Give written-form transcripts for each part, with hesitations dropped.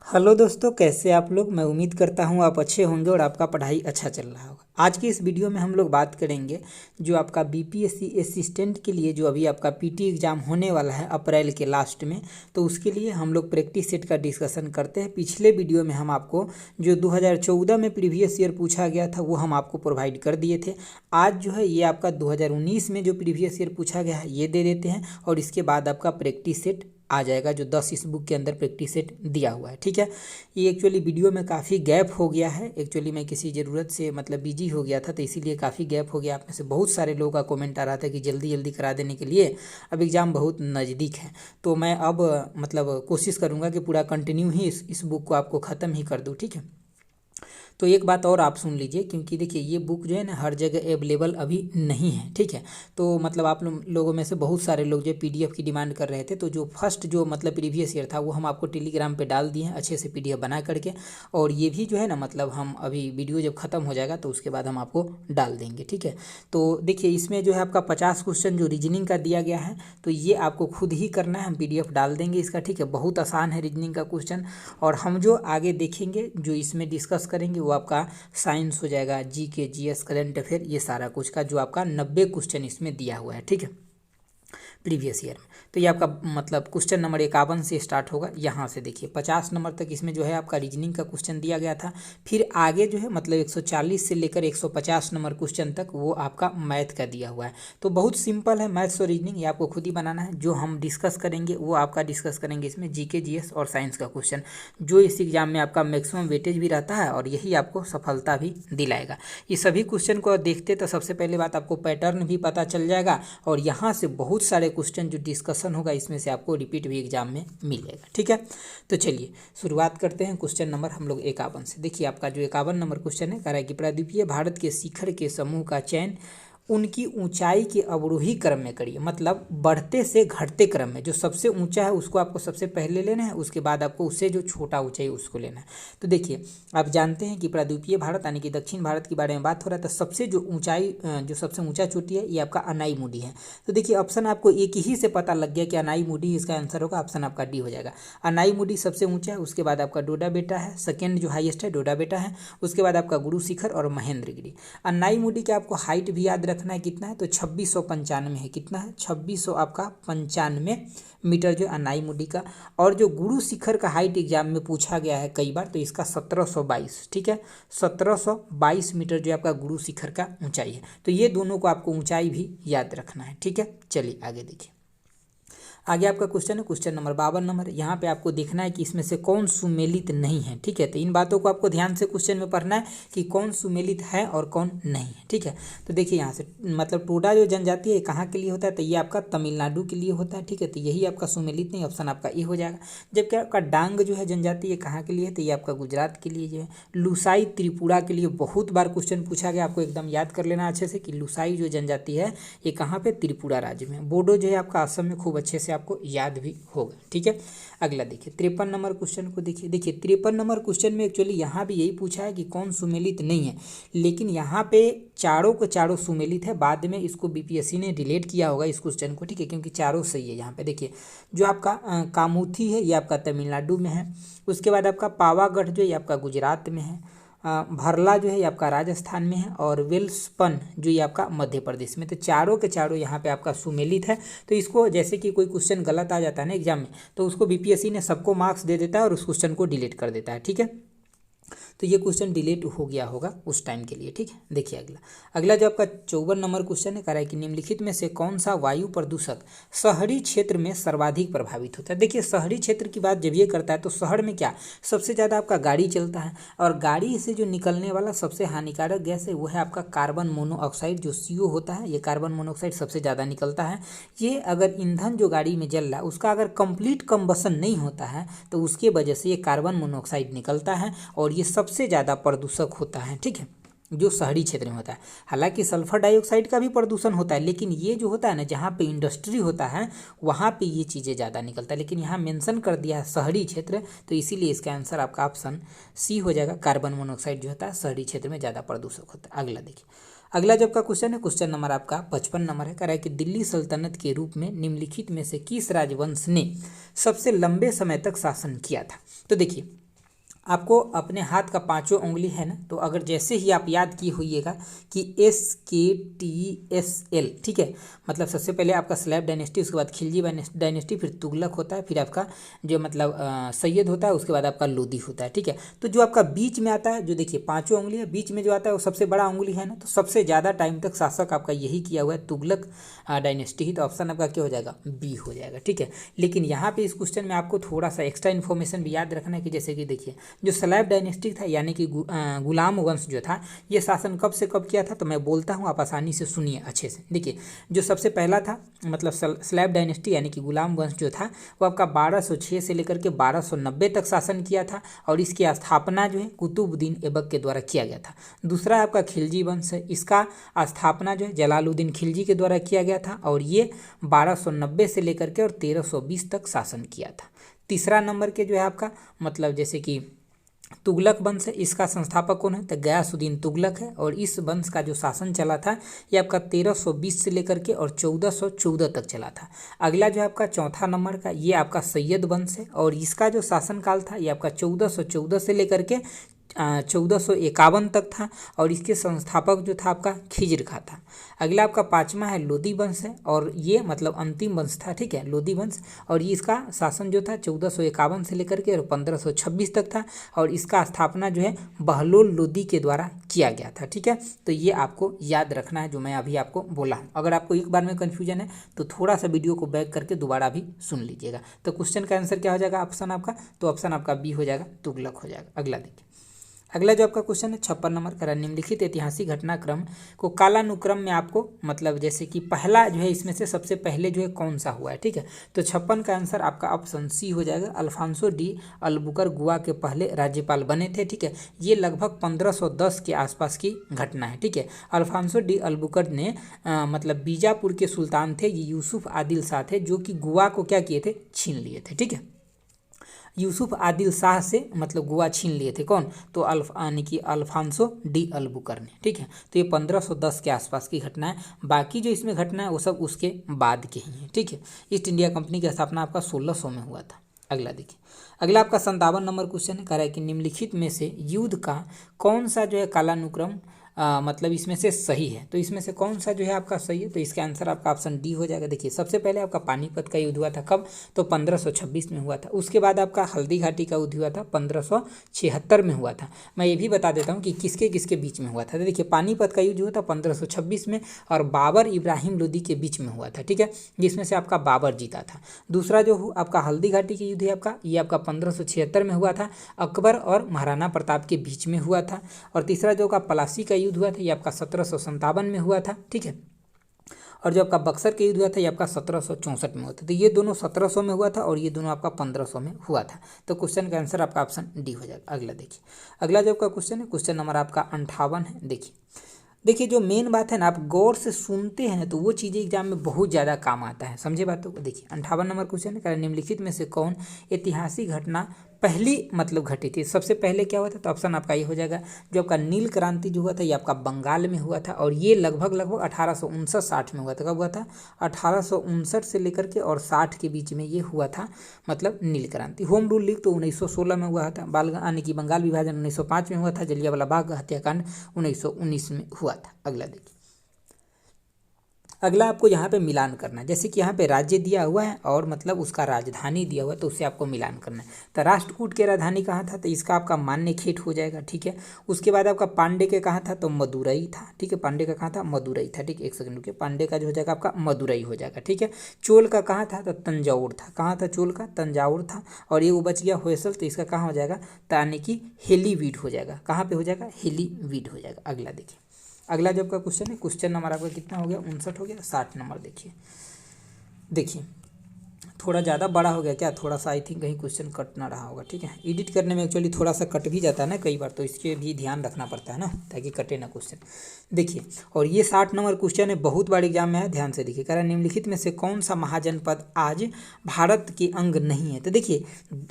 Hello दोस्तों, कैसे आप लोग। मैं उम्मीद करता हूँ आप अच्छे होंगे और आपका पढ़ाई अच्छा चल रहा होगा। आज की इस वीडियो में हम लोग बात करेंगे जो आपका बीपीएससी असिस्टेंट के लिए जो अभी आपका पीटी एग्ज़ाम होने वाला है अप्रैल के लास्ट में, तो उसके लिए हम लोग प्रैक्टिस सेट का डिस्कशन करते हैं। पिछले वीडियो में हम आपको जो 2014 में प्रीवियस ईयर पूछा गया था वो हम आपको प्रोवाइड कर दिए थे। आज जो है ये आपका 2019 में जो प्रीवियस ईयर पूछा गया है ये दे देते हैं और इसके बाद आपका प्रैक्टिस सेट आ जाएगा जो 10 इस बुक के अंदर प्रैक्टिस सेट दिया हुआ है। ठीक है, ये एक्चुअली वीडियो में काफ़ी गैप हो गया है। एक्चुअली मैं किसी ज़रूरत से मतलब बिजी हो गया था तो इसीलिए काफ़ी गैप हो गया। आप में से बहुत सारे लोगों का कमेंट आ रहा था कि जल्दी जल्दी करा देने के लिए, अब एग्ज़ाम बहुत नज़दीक है। तो मैं अब मतलब कोशिश करूँगा कि पूरा कंटिन्यू ही इस बुक को आपको ख़त्म ही कर दूँ। ठीक है, तो एक बात और आप सुन लीजिए, क्योंकि देखिए ये बुक जो है ना हर जगह अवेलेबल अभी नहीं है। ठीक है, तो मतलब आप लोगों में से बहुत सारे लोग जो पीडीएफ की डिमांड कर रहे थे, तो जो फर्स्ट जो मतलब प्रीवियस ईयर था वो हम आपको टेलीग्राम पे डाल दिए हैं अच्छे से पीडीएफ बना करके। और ये भी जो है ना मतलब हम अभी वीडियो जब ख़त्म हो जाएगा तो उसके बाद हम आपको डाल देंगे। ठीक है, तो देखिए इसमें जो है आपका 50 क्वेश्चन जो रीजनिंग का दिया गया है तो ये आपको खुद ही करना है। हम पीडीएफ डाल देंगे इसका। ठीक है, बहुत आसान है रीजनिंग का क्वेश्चन। और हम जो आगे देखेंगे जो इसमें डिस्कस करेंगे वो आपका साइंस हो जाएगा, जीके, जीएस, करंट अफेयर, ये सारा कुछ का जो आपका 90 क्वेश्चन इसमें दिया हुआ है। ठीक है, प्रीवियस ईयर में। तो ये आपका मतलब क्वेश्चन नंबर 51 से स्टार्ट होगा। यहाँ से देखिए 50 नंबर तक इसमें जो है आपका रीजनिंग का क्वेश्चन दिया गया था। फिर आगे जो है मतलब 140 से लेकर 150 नंबर क्वेश्चन तक वो आपका मैथ का दिया हुआ है। तो बहुत सिंपल है मैथ्स और रीजनिंग, ये आपको खुद ही बनाना है। जो हम डिस्कस करेंगे वो आपका डिस्कस करेंगे इसमें जीके, जीएस और साइंस का क्वेश्चन, जो इस एग्जाम में आपका मैक्सिमम वेटेज भी रहता है और यही आपको सफलता भी दिलाएगा। ये सभी क्वेश्चन को देखते तो सबसे पहले बात आपको पैटर्न भी पता चल जाएगा और यहाँ से बहुत सारे क्वेश्चन जो डिस्कशन होगा इसमें से आपको रिपीट भी एग्जाम में मिलेगा। ठीक है, तो चलिए शुरुआत करते हैं क्वेश्चन नंबर हम लोग 51 से। देखिए आपका जो 51 नंबर क्वेश्चन है कह रहा है कि प्रायद्वीपीय भारत के शिखर के समूह का चयन उनकी ऊंचाई के अवरोही क्रम में करिए। मतलब बढ़ते से घटते क्रम में, जो सबसे ऊंचा है उसको आपको सबसे पहले लेना है, उसके बाद आपको उससे जो छोटा ऊंचाई उसको लेना है। तो देखिए आप जानते हैं कि प्रायद्वीपीय भारत यानी कि दक्षिण भारत के बारे में बात हो रहा है, तो सबसे जो ऊंचाई जो सबसे ऊंचा चोटी है ये आपका अनाईमुडी है। तो देखिए ऑप्शन आपको एक ही से पता लग गया कि अनाईमुडी इसका आंसर होगा। ऑप्शन आपका डी हो जाएगा। अनाईमुडी सबसे ऊंचा है, उसके बाद आपका डोडा बेटा है, सेकेंड जो हाईएस्ट है डोडा बेटा है, उसके बाद आपका गुरु शिखर और महेंद्रगिरी। अनाईमुडी का आपको हाइट भी याद रखना है कितना है, तो 2695 है। कितना है, 2600 आपका 95 मीटर जो अनाईमुडी का। और जो गुरु शिखर का हाइट एग्जाम में पूछा गया है कई बार, तो इसका 1722। ठीक है, 1722 मीटर जो आपका गुरु शिखर का ऊंचाई है। तो ये दोनों को आपको ऊंचाई भी याद रखना है। ठीक है, चलिए आगे देखिए। आगे आपका क्वेश्चन है क्वेश्चन नंबर 52 नंबर। यहाँ पे आपको देखना है कि इसमें से कौन सुमेलित नहीं है। ठीक है, तो इन बातों को आपको ध्यान से क्वेश्चन में पढ़ना है कि कौन सुमेलित है और कौन नहीं है। ठीक है, तो देखिए यहाँ से मतलब टोडा जो जनजाति है कहाँ के लिए होता है, तो ये आपका तमिलनाडु के लिए होता है। ठीक है, तो यही आपका सुमेलित नहीं, ऑप्शन आपका ए हो जाएगा। जबकि आपका डांग जो है जनजाति ये कहाँ के लिए है, तो ये आपका गुजरात के लिए जो है। लुसाई त्रिपुरा के लिए बहुत बार क्वेश्चन पूछा गया, आपको एकदम याद कर लेना अच्छे से कि लुसाई जो जनजाति है ये कहाँ पे, त्रिपुरा राज्य में। बोडो जो है आपका असम में, खूब अच्छे से आपको याद भी होगा। ठीक है, अगला देखिए 53 नंबर क्वेश्चन को देखिए। 53 नंबर क्वेश्चन में एक्चुअली यहाँ भी यही पूछा है कि कौन सुमेलित नहीं है, लेकिन यहाँ पे चारों के चारों सुमेलित है। बाद में इसको बीपीएससी ने डिलीट किया होगा इस क्वेश्चन को। ठीक है, क्योंकि चारों सही है। यहाँ पे देखिए जो आपका कामुथी है ये आपका तमिलनाडु में है, उसके बाद आपका पावागढ़ जो ये आपका गुजरात में है, भरला जो है ये आपका राजस्थान में है, और वेल्सपन जो ये आपका मध्य प्रदेश में। तो चारों के चारों यहाँ पे आपका सुमेलित है। तो इसको जैसे कि कोई क्वेश्चन गलत आ जाता है ना एग्जाम में, तो उसको बीपीएससी ने सबको मार्क्स दे देता है और उस क्वेश्चन को डिलीट कर देता है। ठीक है, तो ये क्वेश्चन डिलीट हो गया होगा उस टाइम के लिए। ठीक है, देखिए अगला जो आपका 54 नंबर क्वेश्चन है कह रहा है कि निम्नलिखित में से कौन सा वायु प्रदूषक शहरी क्षेत्र में सर्वाधिक प्रभावित होता है। देखिए शहरी क्षेत्र की बात जब ये करता है तो शहर में क्या सबसे ज़्यादा आपका गाड़ी चलता है, और गाड़ी से जो निकलने वाला सबसे हानिकारक गैस है वो है आपका कार्बन मोनोऑक्साइड जो CO होता है। ये कार्बन मोनोऑक्साइड सबसे ज़्यादा निकलता है। ये अगर ईंधन जो गाड़ी में जल रहा है उसका अगर कंप्लीट कंबसन नहीं होता है तो उसके वजह से ये कार्बन मोनोऑक्साइड निकलता है और ये सबसे ज़्यादा प्रदूषक होता है। ठीक है, जो शहरी क्षेत्र में होता है। हालांकि सल्फर डाइऑक्साइड का भी प्रदूषण होता है, लेकिन ये जो होता है ना जहाँ पे इंडस्ट्री होता है वहाँ पे ये चीज़ें ज़्यादा निकलता है। लेकिन यहाँ मेंशन कर दिया है शहरी क्षेत्र, तो इसीलिए इसका आंसर आपका ऑप्शन सी हो जाएगा। कार्बन मोनोऑक्साइड जो होता है शहरी क्षेत्र में ज़्यादा प्रदूषक होता है। अगला देखिए, अगला जब का क्वेश्चन है क्वेश्चन नंबर आपका 55 नंबर है। कह रहा है कि दिल्ली सल्तनत के रूप में निम्नलिखित में से किस राजवंश ने सबसे लंबे समय तक शासन किया था। तो देखिए आपको अपने हाथ का पांचों उंगली है ना, तो अगर जैसे ही आप याद किए होइएगा कि SKTSL, ठीक है, मतलब सबसे पहले आपका सलेब डायनेस्टी, उसके बाद खिलजी डायनेस्टी, फिर तुगलक होता है, फिर आपका जो मतलब सैयद होता है, उसके बाद आपका लोदी होता है, ठीक है। तो जो आपका बीच में आता है, जो देखिए पांचों उंगली है, बीच में जो आता है वो सबसे बड़ा उंगली है ना, तो सबसे ज़्यादा टाइम तक शासक आपका यही किया हुआ है, तुगलक डायनेस्टी ही। तो ऑप्शन आपका क्या हो जाएगा, बी हो जाएगा, ठीक है। लेकिन यहाँ पे इस क्वेश्चन में आपको थोड़ा सा एक्स्ट्रा इन्फॉर्मेशन भी याद रखना है कि जैसे कि देखिए जो सलेब डायनेस्टी था यानी कि गुलाम वंश जो था, ये शासन कब से कब किया था, तो मैं बोलता हूँ, आप आसानी से सुनिए अच्छे से। देखिए जो सबसे पहला था मतलब सलेब डायनेस्टी यानी कि गुलाम वंश जो था, वो आपका 1206 से लेकर के 1290 तक शासन किया था, और इसकी स्थापना जो है कुतुबुद्दीन ऐबक के द्वारा किया गया था। दूसरा आपका खिलजी वंश है, इसका स्थापना जो है जलालुद्दीन खिलजी के द्वारा किया गया था, और ये 1290 से लेकर के और 1320 तक शासन किया था। तीसरा नंबर के जो है आपका मतलब जैसे कि तुगलक वंश है, इसका संस्थापक कौन है, तो गयासुद्दीन तुगलक है, और इस वंश का जो शासन चला था ये आपका 1320 से लेकर के और 1414 तक चला था। अगला जो है आपका चौथा नंबर का, ये आपका सैयद वंश है, और इसका जो शासनकाल था ये आपका 1414 से लेकर के 1451 तक था, और इसके संस्थापक जो था आपका खिज्र खा था। अगला आपका पांचवा है लोदी वंश है, और ये मतलब अंतिम वंश था, ठीक है, लोदी वंश, और ये इसका शासन जो था 1451 से लेकर के और 1526 तक था, और इसका स्थापना जो है बहलोल लोदी के द्वारा किया गया था, ठीक है। तो ये आपको याद रखना है जो मैं अभी आपको बोला हूँ। अगर आपको एक बार में कन्फ्यूजन है तो थोड़ा सा वीडियो को बैक करके दोबारा भी सुन लीजिएगा। तो क्वेश्चन का आंसर क्या हो जाएगा ऑप्शन आपका, तो ऑप्शन आपका बी हो जाएगा, तुगलक हो जाएगा। अगला देखिए, अगला जो आपका क्वेश्चन है 56 नंबर का, निम्नलिखित ऐतिहासिक घटनाक्रम को कालानुक्रम में आपको मतलब जैसे कि पहला जो है इसमें से सबसे पहले जो है कौन सा हुआ है, ठीक है। तो 56 का आंसर आपका ऑप्शन सी हो जाएगा, अल्फांसो डी अल्बुकर गोवा के पहले राज्यपाल बने थे, ठीक है। ये लगभग 1510 के आसपास की घटना है, ठीक है। अल्फांसो डी अल्बुकर ने मतलब बीजापुर के सुल्तान थे, ये यूसुफ आदिल शाह थे, जो कि गोवा को क्या किए थे, छीन लिए थे, ठीक है। यूसुफ आदिल शाह से मतलब गोवा छीन लिए थे कौन, तो यानी कि अल्फांसो डी अल्बुकर ने, ठीक है। तो ये 1510 के आसपास की घटना है, बाकी जो इसमें घटना है वो सब उसके बाद के ही हैं, ठीक है। ईस्ट इंडिया कंपनी की स्थापना आपका 1600 में हुआ था। अगला देखिए, अगला आपका 57 नंबर क्वेश्चन है, कह रहा है कि निम्नलिखित में से युद्ध का कौन सा जो है कालानुक्रम मतलब इसमें से सही है, तो इसमें से कौन सा जो है आपका सही है, तो इसका आंसर आपका ऑप्शन डी हो जाएगा। देखिए सबसे पहले आपका पानीपत का युद्ध हुआ था कब, तो 1526 में हुआ था। उसके बाद आपका हल्दी घाटी का युद्ध हुआ था 1576 में हुआ था। मैं ये भी बता देता हूँ कि किसके किसके बीच में हुआ था। तो देखिए पानीपत का युद्ध हुआ था 1526 में, और बाबर इब्राहिम लोदी के बीच में हुआ था, ठीक है, जिसमें से आपका बाबर जीता था। दूसरा जो आपका हल्दी घाटी के युद्ध है आपका, ये आपका 1576 में हुआ था, अकबर और महाराणा प्रताप के बीच में हुआ था। और तीसरा जो का प्लासी का युद्ध हुआ था ये आपका 1757 में हुआ था, ठीक है। और जो आपका बक्सर का युद्ध हुआ था ये आपका 1764 में हुआ था। तो ये दोनों 1700 में हुआ था और ये दोनों आपका 1500 में हुआ था। तो क्वेश्चन का आंसर आपका ऑप्शन डी हो जाएगा। अगला देखिए, अगला जो आपका क्वेश्चन है क्वेश्चन नंबर आपका 58 है। देखिए जो मेन बात है ना, आप गौर से सुनते हैं तो वो चीज़ें एग्जाम में बहुत ज़्यादा काम आता है, समझे बातों को। देखिए 58 नंबर क्वेश्चन है, निम्नलिखित में से कौन ऐतिहासिक घटना पहली मतलब घटी थी। सबसे पहले क्या हुआ था, तो ऑप्शन आपका ये हो जाएगा, जो आपका नील क्रांति जो हुआ था ये आपका बंगाल में हुआ था, और ये लगभग 1859-60 में हुआ था। कब हुआ था, 1859 से लेकर के और 60 के बीच में ये हुआ था, मतलब नील क्रांति। होम रूल लीग तो 1916 में हुआ था, यानी कि बंगाल विभाजन 1905 में हुआ था, जलियांवाला बाग हत्याकांड 1919 में हुआ था। अगला देखिए, अगला आपको यहाँ पे मिलान करना है, जैसे कि यहाँ पे राज्य दिया हुआ है और मतलब उसका राजधानी दिया हुआ है, तो उससे आपको मिलान करना है। तो राष्ट्रकूट के राजधानी कहाँ था, तो इसका आपका मान्यखेट हो जाएगा, ठीक है। उसके बाद आपका पांडे के कहाँ था, तो मदुरई था, ठीक है। पांडे का कहाँ था, मदुरई था, ठीक है। एक सेकंड रुकिए, पांडे का जो हो जाएगा आपका मदुरई हो जाएगा, ठीक है। चोल का कहाँ था, तो तंजाउर था। कहाँ था चोल का, तंजाउर था। और ये वो बच गया होयसल, तो इसका कहाँ हो जाएगा, यानी कि हेलीवीड हो जाएगा। कहाँ पे हो जाएगा, हेलीवीड हो जाएगा। अगला देखिए, अगला जो आपका क्वेश्चन है क्वेश्चन नंबर आपका कितना हो गया, 59 हो गया। 60 नंबर देखिए थोड़ा ज़्यादा बड़ा हो गया क्या, थोड़ा सा आई थिंक कहीं क्वेश्चन कट ना रहा होगा, ठीक है। एडिट करने में एक्चुअली थोड़ा सा कट भी जाता है ना कई बार, तो इसके भी ध्यान रखना पड़ता है ना, ताकि कटे ना क्वेश्चन। देखिए, और ये 60 नंबर क्वेश्चन है, बहुत बार एग्जाम में है, ध्यान से देखिए। कह रहा है निम्नलिखित में से कौन सा महाजनपद आज भारत के अंग नहीं है। तो देखिए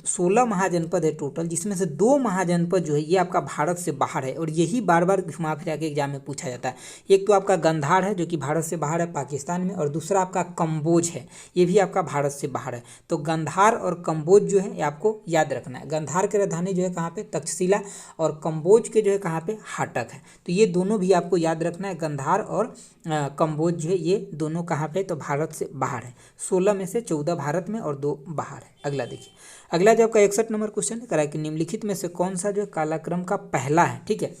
16 महाजनपद है टोटल, जिसमें से 2 महाजनपद जो है ये आपका भारत से बाहर है, और यही बार बार घुमा फिरा के एग्जाम में पूछा जाता है। एक तो आपका गंधार है जो कि भारत से बाहर है पाकिस्तान में, और दूसरा आपका कम्बोज है, ये भी आपका भारत से बाहर है। तो गांधार और कंबोज जो है ये आपको याद रखना है। गांधार की राजधानी जो है कहाँ पे, तक्षशिला, और कंबोज के जो है कहाँ पे, हाटक है। तो ये दोनों भी आपको याद रखना है। गांधार और कंबोज जो है ये दोनों कहाँ पे, तो भारत से बाहर है। 16 में से 14 भारत में और 2 बाहर है। अगला देखिए, अगला जो आपका 61 नंबर क्वेश्चन है, करा कि निम्नलिखित में से कौन सा जो है कालक्रम का पहला है। ठीक है,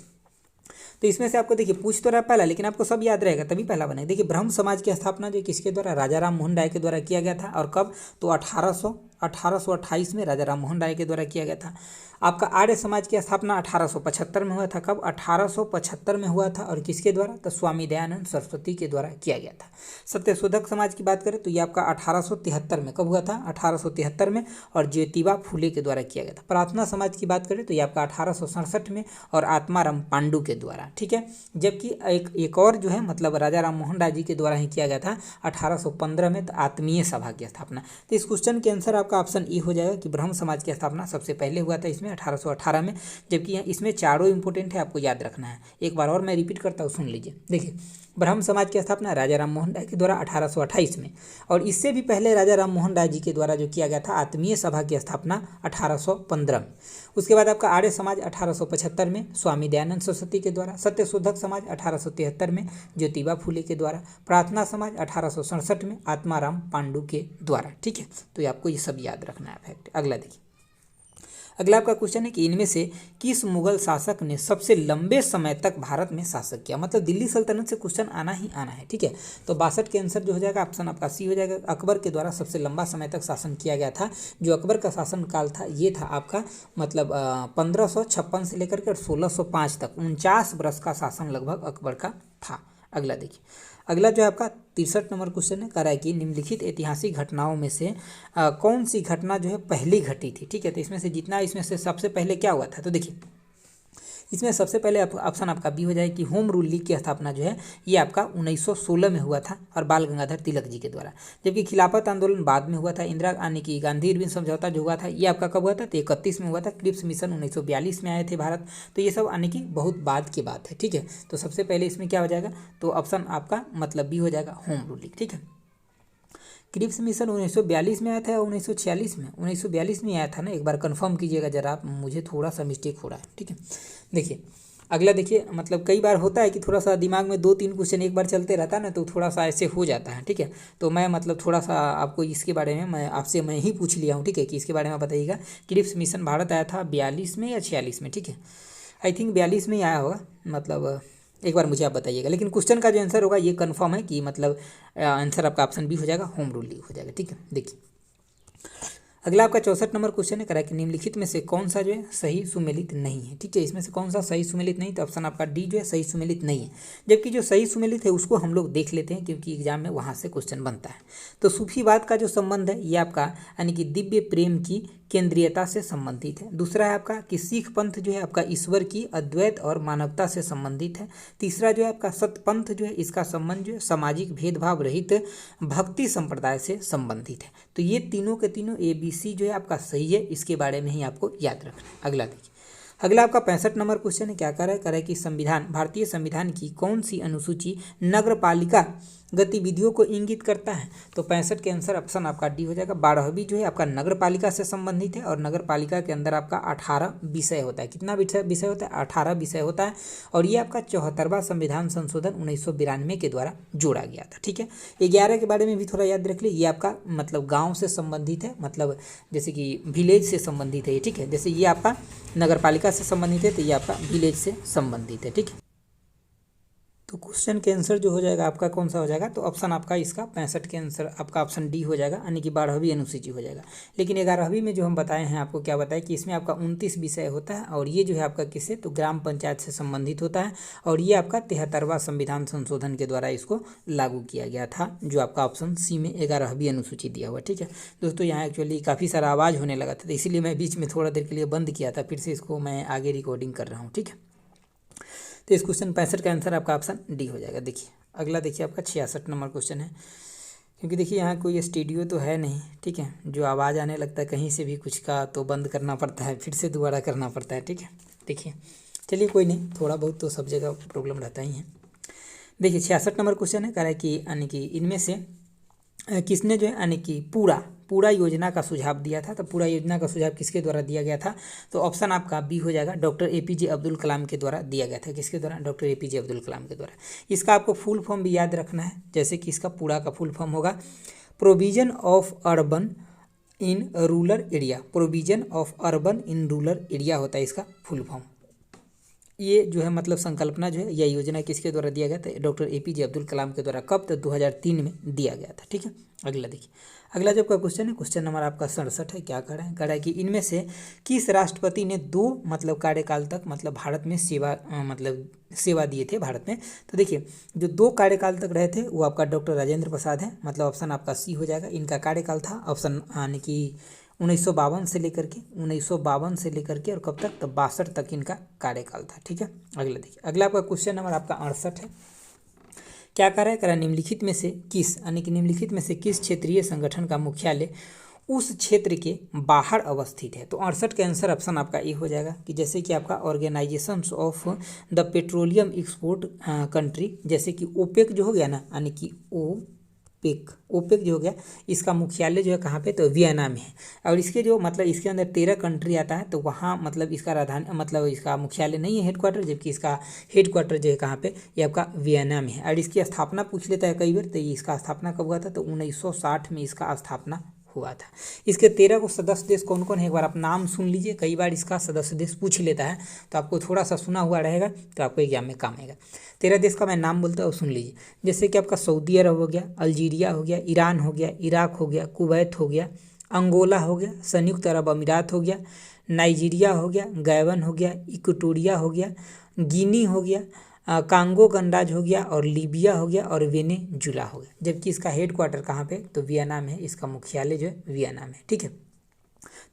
तो इसमें से आपको देखिए पूछ तो रहा पहला, लेकिन आपको सब याद रहेगा तभी पहला बनेगा। देखिए ब्रह्म समाज की स्थापना जो किसके द्वारा, राजा राम मोहन राय के द्वारा किया गया था। और कब, तो 1828 में राजा राम मोहन राय के द्वारा किया गया था। आपका आर्य समाज की स्थापना 1875 में हुआ था। कब, 1875 में हुआ था। और किसके द्वारा, तो स्वामी दयानंद सरस्वती के द्वारा किया गया था। सत्यशोधक समाज की बात करें तो ये आपका 1873 में, कब हुआ था, 1873 में, और ज्योतिबा फूले के द्वारा किया गया था। प्रार्थना समाज की बात करें तो ये आपका 1867 में और आत्माराम पांडु के द्वारा। ठीक है, जबकि एक और जो है मतलब राजा राम मोहन राय जी के द्वारा ही किया गया था 1815 में, तो आत्मीय सभा की स्थापना। तो इस क्वेश्चन के आंसर आपका ऑप्शन ई हो जाएगा कि ब्रह्म समाज की स्थापना सबसे पहले हुआ था इसमें 1818 में। जबकि इसमें चारों इंपोर्टेंट है, आपको याद रखना है। एक बार और मैं रिपीट करता हूँ, सुन लीजिए। देखिए ब्रह्म समाज की स्थापना राजा राम मोहन राय के द्वारा 1828 में, और इससे भी पहले राजा राम मोहन राय जी के द्वारा जो किया गया था आत्मीय सभा की स्थापना 1815 में। उसके बाद आपका आर्य समाज 1875 में स्वामी दयानंद सरस्वती के द्वारा। सत्यशोधक समाज 1873 में ज्योतिबा फूले के द्वारा। प्रार्थना समाज 1867 में आत्माराम पांडु के द्वारा। ठीक है, तो ये आपको ये सब याद रखना है फैक्ट। अगला देखिए, अगला आपका क्वेश्चन है कि इनमें से किस मुगल शासक ने सबसे लंबे समय तक भारत में शासक किया। मतलब दिल्ली सल्तनत से क्वेश्चन आना ही आना है। ठीक है, तो 62 के आंसर जो हो जाएगा ऑप्शन आपका सी हो जाएगा। अकबर के द्वारा सबसे लंबा समय तक शासन किया गया था। जो अकबर का शासन काल था ये था आपका मतलब 1556 से लेकर के 1605 तक 49 वर्ष का शासन लगभग अकबर का था। अगला देखिए, अगला जो है आपका 63 नंबर क्वेश्चन है, कह रहा है कि निम्नलिखित ऐतिहासिक घटनाओं में से कौन सी घटना जो है पहली घटी थी। ठीक है, तो इसमें से जितना इसमें से सबसे पहले क्या हुआ था, तो देखिए इसमें सबसे पहले ऑप्शन आपका बी हो जाए कि होम रूल लीग की स्थापना जो है ये आपका 1916 में हुआ था और बाल गंगाधर तिलक जी के द्वारा। जबकि खिलाफत आंदोलन बाद में हुआ था। इंदिरा यानी कि गांधी इरविन समझौता जो हुआ था ये आपका कब हुआ था, तो 31 में हुआ था। क्रिप्स मिशन 1942 में आए थे भारत। तो ये सब यानी कि बहुत बाद की बात है। ठीक है, तो सबसे पहले इसमें क्या हो जाएगा, तो ऑप्शन आपका मतलब बी हो जाएगा होम रूल लीग। ठीक है, क्रिप्स मिशन 1942 में आया था या 1946 में, 1942 में आया था ना, एक बार कंफर्म कीजिएगा जरा आप, मुझे थोड़ा सा मिस्टेक हो रहा है। ठीक है, देखिए अगला देखिए, मतलब कई बार होता है कि थोड़ा सा दिमाग में 2-3 क्वेश्चन एक बार चलते रहता है ना, तो थोड़ा सा ऐसे हो जाता है। ठीक है, तो मैं मतलब थोड़ा सा आपको इसके बारे में मैं आपसे मैं ही पूछ लिया हूँ। ठीक है, कि इसके बारे में बताइएगा। क्रिप्स मिशन भारत आया था 42 में या 46 में। ठीक है, आई थिंक 42 में ही आया होगा, मतलब एक बार मुझे आप बताइएगा। लेकिन क्वेश्चन का जो आंसर होगा ये कंफर्म है कि मतलब आंसर आपका ऑप्शन बी हो जाएगा, होम रूल लीग हो जाएगा। ठीक है, देखिए अगला आपका 64 नंबर क्वेश्चन है, करा कि निम्नलिखित में से कौन सा जो है सही सुमेलित नहीं है। ठीक है, इसमें से कौन सा सही सुमेलित नहीं, तो ऑप्शन आपका डी जो है सही सुमेलित नहीं है। जबकि जो सही सुमेलित है उसको हम लोग देख लेते हैं क्योंकि एग्जाम में वहाँ से क्वेश्चन बनता है। तो सूफीवाद का जो संबंध है ये आपका यानी कि दिव्य प्रेम की केंद्रीयता से संबंधित है। दूसरा है आपका कि सिख पंथ जो है आपका ईश्वर की अद्वैत और मानवता से संबंधित है। तीसरा जो है आपका सत पंथ जो है इसका संबंध जो है सामाजिक भेदभाव रहित भक्ति संप्रदाय से संबंधित है। तो ये तीनों के तीनों ABC जो है आपका सही है, इसके बारे में ही आपको याद रखना है। अगला देखिए, अगला आपका 65 नंबर क्वेश्चन है, क्या कर रहा है कि संविधान भारतीय संविधान की कौन सी अनुसूची नगर पालिका गतिविधियों को इंगित करता है। तो 65 के आंसर ऑप्शन आपका डी हो जाएगा। 12वीं जो है आपका नगर पालिका से संबंधित है और नगर पालिका के अंदर आपका 18 विषय होता है। कितना विषय होता है, 18 विषय होता है। और ये आपका 74वां संविधान संशोधन 1992 के द्वारा जोड़ा गया था। ठीक है, 11 के बारे में भी थोड़ा याद रख लीजिए। ये आपका मतलब गाँव से संबंधित है, मतलब जैसे कि विलेज से संबंधित है। ठीक है, जैसे ये आपका नगर पालिका से संबंधित है तो ये आपका विलेज से संबंधित है। ठीक है, तो क्वेश्चन के आंसर जो हो जाएगा आपका कौन सा हो जाएगा, तो ऑप्शन आपका इसका 65 के आंसर आपका ऑप्शन डी हो जाएगा, यानी कि 12वीं अनुसूची हो जाएगा। लेकिन 11वीं में जो हम बताए हैं आपको क्या बताया कि इसमें आपका 29 विषय होता है और ये जो है आपका किससे, तो ग्राम पंचायत से संबंधित होता है। और ये आपका 73वां संविधान संशोधन के द्वारा इसको लागू किया गया था, जो आपका ऑप्शन सी में 11वीं अनुसूची दिया हुआ। ठीक है दोस्तों, यहाँ एक्चुअली काफ़ी सारा आवाज़ होने लगा था, तो इसीलिए मैं बीच में थोड़ा देर के लिए बंद किया था, फिर से इसको मैं आगे रिकॉर्डिंग कर रहा हूँ। ठीक है, तो इस क्वेश्चन 65 का आंसर आपका ऑप्शन डी हो जाएगा। देखिए अगला देखिए आपका 66 नंबर क्वेश्चन है, क्योंकि देखिए यहाँ कोई स्टूडियो तो है नहीं। ठीक है, जो आवाज़ आने लगता है कहीं से भी कुछ का तो बंद करना पड़ता है, फिर से दोबारा करना पड़ता है। ठीक है, देखिए चलिए कोई नहीं, थोड़ा बहुत तो सब जगह प्रॉब्लम रहता ही है। देखिए 66 नंबर क्वेश्चन है, कह रहा है कि यानी कि इनमें से किसने जो है यानी कि पूरा योजना का सुझाव दिया था। तो पूरा योजना का सुझाव किसके द्वारा दिया गया था? तो ऑप्शन आपका बी हो जाएगा, डॉक्टर APJ अब्दुल कलाम के द्वारा दिया गया था। किसके द्वारा? डॉक्टर APJ अब्दुल कलाम के द्वारा। इसका आपको फुल फॉर्म भी याद रखना है, जैसे कि इसका पूरा का फुल फॉर्म होगा provision of urban in rural area. Provision of urban in rural area होता है इसका फुल फॉर्म। ये जो है मतलब संकल्पना जो है यह योजना किसके द्वारा दिया गया था? डॉक्टर APJ अब्दुल कलाम के द्वारा। कब? तो 2003 में दिया गया था। ठीक है, अगला देखिए। अगला जो आपका क्वेश्चन है, क्वेश्चन नंबर आपका 67 है। क्या कह रहा है कि इनमें से किस राष्ट्रपति ने 2 मतलब कार्यकाल तक मतलब भारत में सेवा दिए थे भारत में? तो देखिए जो 2 कार्यकाल तक रहे थे वो आपका डॉक्टर राजेंद्र प्रसाद है, मतलब ऑप्शन आपका सी हो जाएगा। इनका कार्यकाल था ऑप्शन यानी कि 1952 से लेकर के और कब तक? तो 62 तक इनका कार्यकाल था। ठीक है, अगला देखिए। अगला आपका क्वेश्चन नंबर आपका 68 है। क्या कह रहा है? निम्नलिखित में से किस यानी कि निम्नलिखित में से किस क्षेत्रीय संगठन का मुख्यालय उस क्षेत्र के बाहर अवस्थित है? तो 68 का आंसर ऑप्शन आपका ए हो जाएगा कि जैसे कि आपका organisation of the petroleum export country, जैसे कि ओपेक जो हो गया ना, यानी कि ओपेक जो हो गया, इसका मुख्यालय जो है कहाँ पे? तो वियना में है। और इसके जो मतलब इसके अंदर 13 कंट्री आता है, तो वहाँ मतलब इसका राजधानी मतलब इसका मुख्यालय नहीं है हेडक्वार्टर, जबकि इसका हेडक्वार्टर जो है कहाँ पे? ये आपका वियना में है। और इसकी स्थापना पूछ लेता है कई बार, तो इसका स्थापना कब हुआ था? तो 1960 में इसका स्थापना हुआ था। इसके 13 को सदस्य देश कौन कौन है? एक बार आप नाम सुन लीजिए, कई बार इसका सदस्य देश पूछ लेता है, तो आपको थोड़ा सा सुना हुआ रहेगा तो आपको एग्जाम में काम आएगा। 13 देश का मैं नाम बोलता हूँ, सुन लीजिए। जैसे कि आपका सऊदी अरब हो गया, अल्जीरिया हो गया, ईरान हो गया, इराक हो गया, कुवैत हो गया, अंगोला हो गया, संयुक्त अरब अमीरात हो गया, नाइजीरिया हो गया, गैबन हो गया, इक्वेटोरिया हो गया, गिनी हो गया, कांगो गणराज्य हो गया, और लीबिया हो गया, और वेनेजुला हो गया। जबकि इसका हेडक्वार्टर कहाँ पे? तो वियना में है, इसका मुख्यालय जो है वियना में। ठीक है,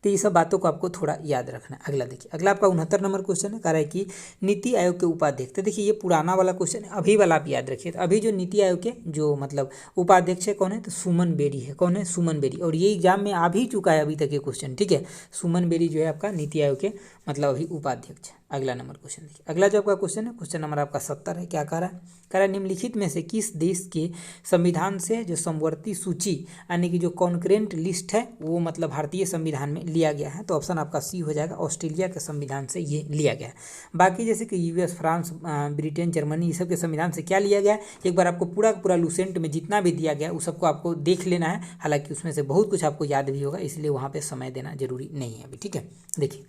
तो ये सब बातों को आपको थोड़ा याद रखना है। अगला देखिए। अगला आपका 69 नंबर क्वेश्चन है, कह रहा है कि नीति आयोग के उपाध्यक्ष। तो देखिए ये पुराना वाला क्वेश्चन है, अभी वाला आप याद रखिए। तो अभी जो नीति आयोग के जो मतलब उपाध्यक्ष है कौन है? तो सुमन बेरी है। कौन है? सुमन बेरी। और ये एग्जाम में आ भी चुका है अभी तक ये क्वेश्चन। ठीक है, सुमन बेरी जो है आपका नीति आयोग के मतलब अभी उपाध्यक्ष है। अगला नंबर क्वेश्चन देखिए। अगला जो आपका क्वेश्चन है, क्वेश्चन नंबर आपका 70 है। क्या कह रहा है? कह रहा है निम्नलिखित में से किस देश के संविधान से जो समवर्ती सूची यानी कि जो कॉन्करेंट लिस्ट है वो मतलब भारतीय संविधान में लिया गया है? तो ऑप्शन आपका सी हो जाएगा, ऑस्ट्रेलिया के संविधान से ये लिया गया है। बाकी जैसे कि US, फ्रांस, ब्रिटेन, जर्मनी, ये सब के संविधान से क्या लिया गया है? एक बार आपको पूरा लूसेंट में जितना भी दिया गया है उस सबको आपको देख लेना है। हालांकि उसमें से बहुत कुछ आपको याद भी होगा, इसलिए वहाँ पे समय देना जरूरी नहीं है अभी। ठीक है, देखिए।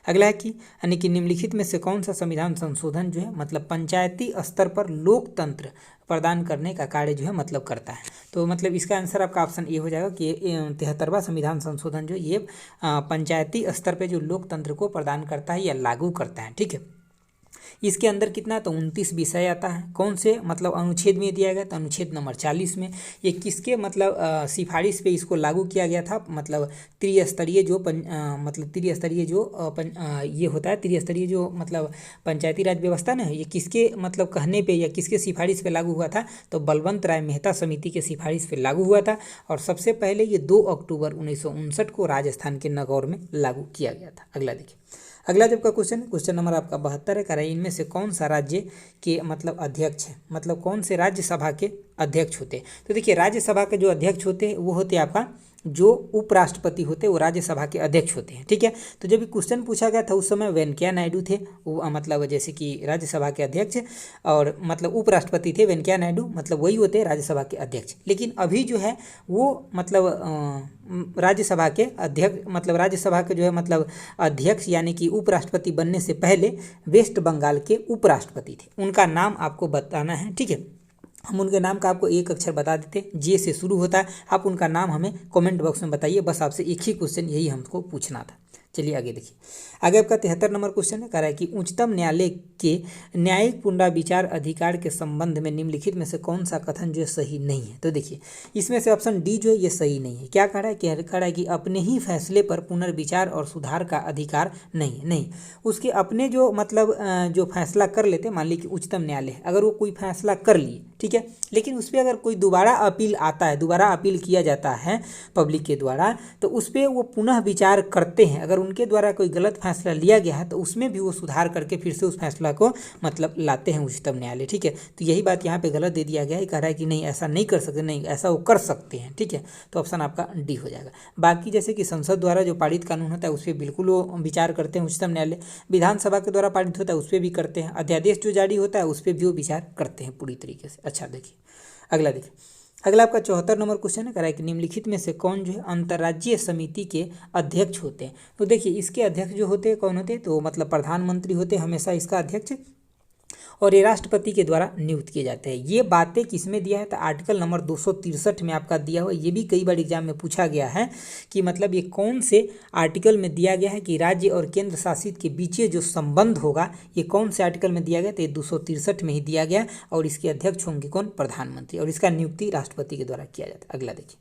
अगला है कि यानी कि निम्नलिखित में से कौन सा संविधान संशोधन जो है मतलब पंचायती स्तर पर लोकतंत्र प्रदान करने का कार्य जो है मतलब करता है? तो मतलब इसका आंसर आपका ऑप्शन ए हो जाएगा कि 73वां संविधान संशोधन जो ये पंचायती स्तर पे जो लोकतंत्र को प्रदान करता है या लागू करता है। ठीक है, इसके अंदर कितना? तो 29 विषय आता है। कौन से मतलब अनुच्छेद में दिया गया? तो अनुच्छेद नंबर 40 में। ये किसके मतलब सिफारिश पे इसको लागू किया गया था? मतलब त्रिस्तरीय जो ये होता है त्रिस्तरीय जो मतलब पंचायती राज व्यवस्था ना, ये किसके मतलब कहने पे या किसके सिफारिश पे लागू हुआ था? तो बलवंत राय मेहता समिति के सिफारिश पे लागू हुआ था। और सबसे पहले ये 2 अक्टूबर 1959 को राजस्थान के नागौर में लागू किया गया था। अगला देखिए। अगला जब का क्वेश्चन है, क्वेश्चन नंबर आपका 72 है। कह रहा है इनमें से कौन सा राज्य के मतलब अध्यक्ष है? मतलब कौन से राज्यसभा के अध्यक्ष होते हैं? तो देखिए राज्यसभा के जो अध्यक्ष होते हैं वो होते हैं आपका जो उपराष्ट्रपति होते हैं वो राज्यसभा के अध्यक्ष होते हैं। ठीक है, तो जब क्वेश्चन पूछा गया था उस समय वेंकैया नायडू थे, वो मतलब जैसे कि राज्यसभा के अध्यक्ष, और मतलब उपराष्ट्रपति थे वेंकैया नायडू, मतलब वही होते हैं राज्यसभा के अध्यक्ष। लेकिन अभी जो है वो मतलब राज्यसभा के अध्यक्ष मतलब राज्यसभा के जो है मतलब अध्यक्ष यानी कि उपराष्ट्रपति बनने से पहले वेस्ट बंगाल के उपराष्ट्रपति थे। उनका नाम आपको बताना है। ठीक है, हम उनके नाम का आपको एक अक्षर बता देते, जे से शुरू होता है। आप उनका नाम हमें कमेंट बॉक्स में बताइए। बस आपसे एक ही क्वेश्चन यही हमको पूछना था। चलिए आगे देखिए। आगे आपका 73 नंबर क्वेश्चन है। कह रहा है कि उच्चतम न्यायालय के न्यायिक पुनराविचार अधिकार के संबंध में निम्नलिखित में से कौन सा कथन जो है सही नहीं है? तो देखिए इसमें से ऑप्शन डी जो है ये सही नहीं है। क्या कह रहा है? कह रहा है कि अपने ही फैसले पर पुनर्विचार और सुधार का अधिकार नहीं। उसके अपने जो मतलब जो फैसला कर लेते, मान लीजिए कि उच्चतम न्यायालय अगर वो कोई फैसला कर लिए, ठीक है, लेकिन उस पर अगर कोई दोबारा अपील आता है, दोबारा अपील किया जाता है पब्लिक के द्वारा, तो उस पर वो पुनः विचार करते हैं। अगर उनके द्वारा कोई गलत फैसला लिया गया है तो उसमें भी वो सुधार करके फिर से उस फैसला को मतलब लाते हैं उच्चतम न्यायालय। ठीक है, तो यही बात यहाँ पे गलत दे दिया गया है, कह रहा है कि नहीं ऐसा नहीं कर सकते, नहीं ऐसा वो कर सकते हैं। ठीक है, तो ऑप्शन आपका डी हो जाएगा। बाकी जैसे कि संसद द्वारा जो पारित कानून होता है उस पर बिल्कुल वो विचार करते हैं उच्चतम न्यायालय, विधानसभा के द्वारा पारित होता है उस पर भी करते हैं, अध्यादेश जो जारी होता है उस पर भी वो विचार करते हैं पूरी तरीके से। अच्छा देखिए अगला, देखिए अगला आपका 74 नंबर क्वेश्चन है, कह रहा है कि निम्नलिखित में से कौन जो है अंतर्राज्यीय समिति के अध्यक्ष होते हैं। तो देखिए इसके अध्यक्ष जो होते हैं कौन होते हैं, तो मतलब प्रधानमंत्री होते हैं हमेशा इसका अध्यक्ष, और ये राष्ट्रपति के द्वारा नियुक्त किए जाते हैं। ये बातें किसमें दिया है, तो आर्टिकल नंबर 263 में आपका दिया हुआ। ये भी कई बार एग्जाम में पूछा गया है कि मतलब ये कौन से आर्टिकल में दिया गया है कि राज्य और केंद्र शासित के बीच जो संबंध होगा ये कौन से आर्टिकल में दिया गया, तो ये 263 में ही दिया गया। और इसके अध्यक्ष होंगे कौन, प्रधानमंत्री, और इसका नियुक्ति राष्ट्रपति के द्वारा किया जाता है। अगला देखिए,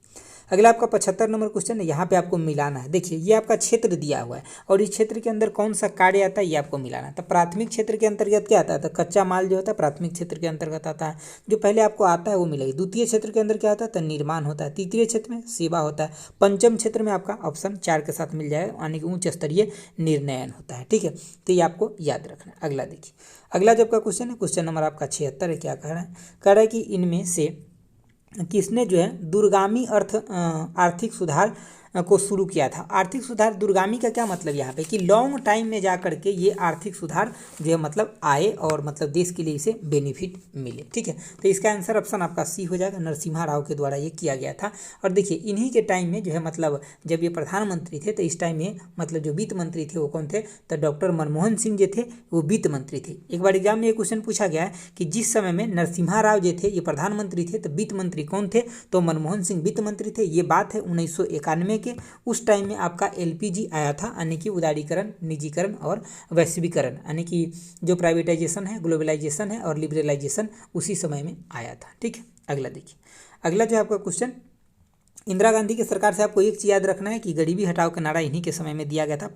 अगला आपका 75 नंबर क्वेश्चन है, यहाँ पे आपको मिलाना है। देखिए ये आपका क्षेत्र दिया हुआ है और इस क्षेत्र के अंदर कौन सा कार्य आता है ये आपको मिलाना है। तो प्राथमिक क्षेत्र के अंतर्गत क्या आता है, तो कच्चा माल जो होता है प्राथमिक क्षेत्र के अंतर्गत आता है, जो पहले आपको आता है वो मिलेगी। द्वितीय क्षेत्र के अंदर क्या होता है, तो निर्माण होता है। तृतीय क्षेत्र में सेवा होता है। पंचम क्षेत्र में आपका ऑप्शन 4 के साथ मिल जाएगा, यानी कि उच्च स्तरीय निर्णयन होता है। ठीक है, तो ये आपको याद रखना है। अगला देखिए, अगला जब का क्वेश्चन है, क्वेश्चन नंबर आपका 76 है, क्या कह रहा है कि इनमें से किसने जो है दूरगामी आर्थिक सुधार को शुरू किया था। आर्थिक सुधार दूरगामी का क्या मतलब यहाँ पे कि लॉन्ग टाइम में जा करके ये आर्थिक सुधार जो है मतलब आए और मतलब देश के लिए इसे बेनिफिट मिले। ठीक है, तो इसका आंसर ऑप्शन आपका सी हो जाएगा, नरसिम्हा राव के द्वारा ये किया गया था। और देखिए इन्हीं के टाइम में जो है मतलब जब ये प्रधानमंत्री थे तो इस टाइम में मतलब जो वित्त मंत्री थे वो कौन थे, तो डॉक्टर मनमोहन सिंह जो थे वो वित्त मंत्री थे। एक बार एग्जाम में ये क्वेश्चन पूछा गया है कि जिस समय में नरसिम्हा राव जो थे ये प्रधानमंत्री थे तो वित्त मंत्री कौन थे, तो मनमोहन सिंह वित्त मंत्री थे। ये बात है 1991 के। उस टाइम में आपका एलपीजी आया था, यानी कि उदारीकरण, निजीकरण और वैश्वीकरण, यानी कि जो प्राइवेटाइजेशन है, ग्लोबलाइजेशन है और लिबरलाइजेशन उसी समय में आया था। ठीक है, अगला देखिए, अगला जो आपका क्वेश्चन, इंदिरा गांधी की सरकार से आपको एक चीज़ याद रखना है कि गरीबी हटाओ का नारा इन्हीं के समय में दिया गया था,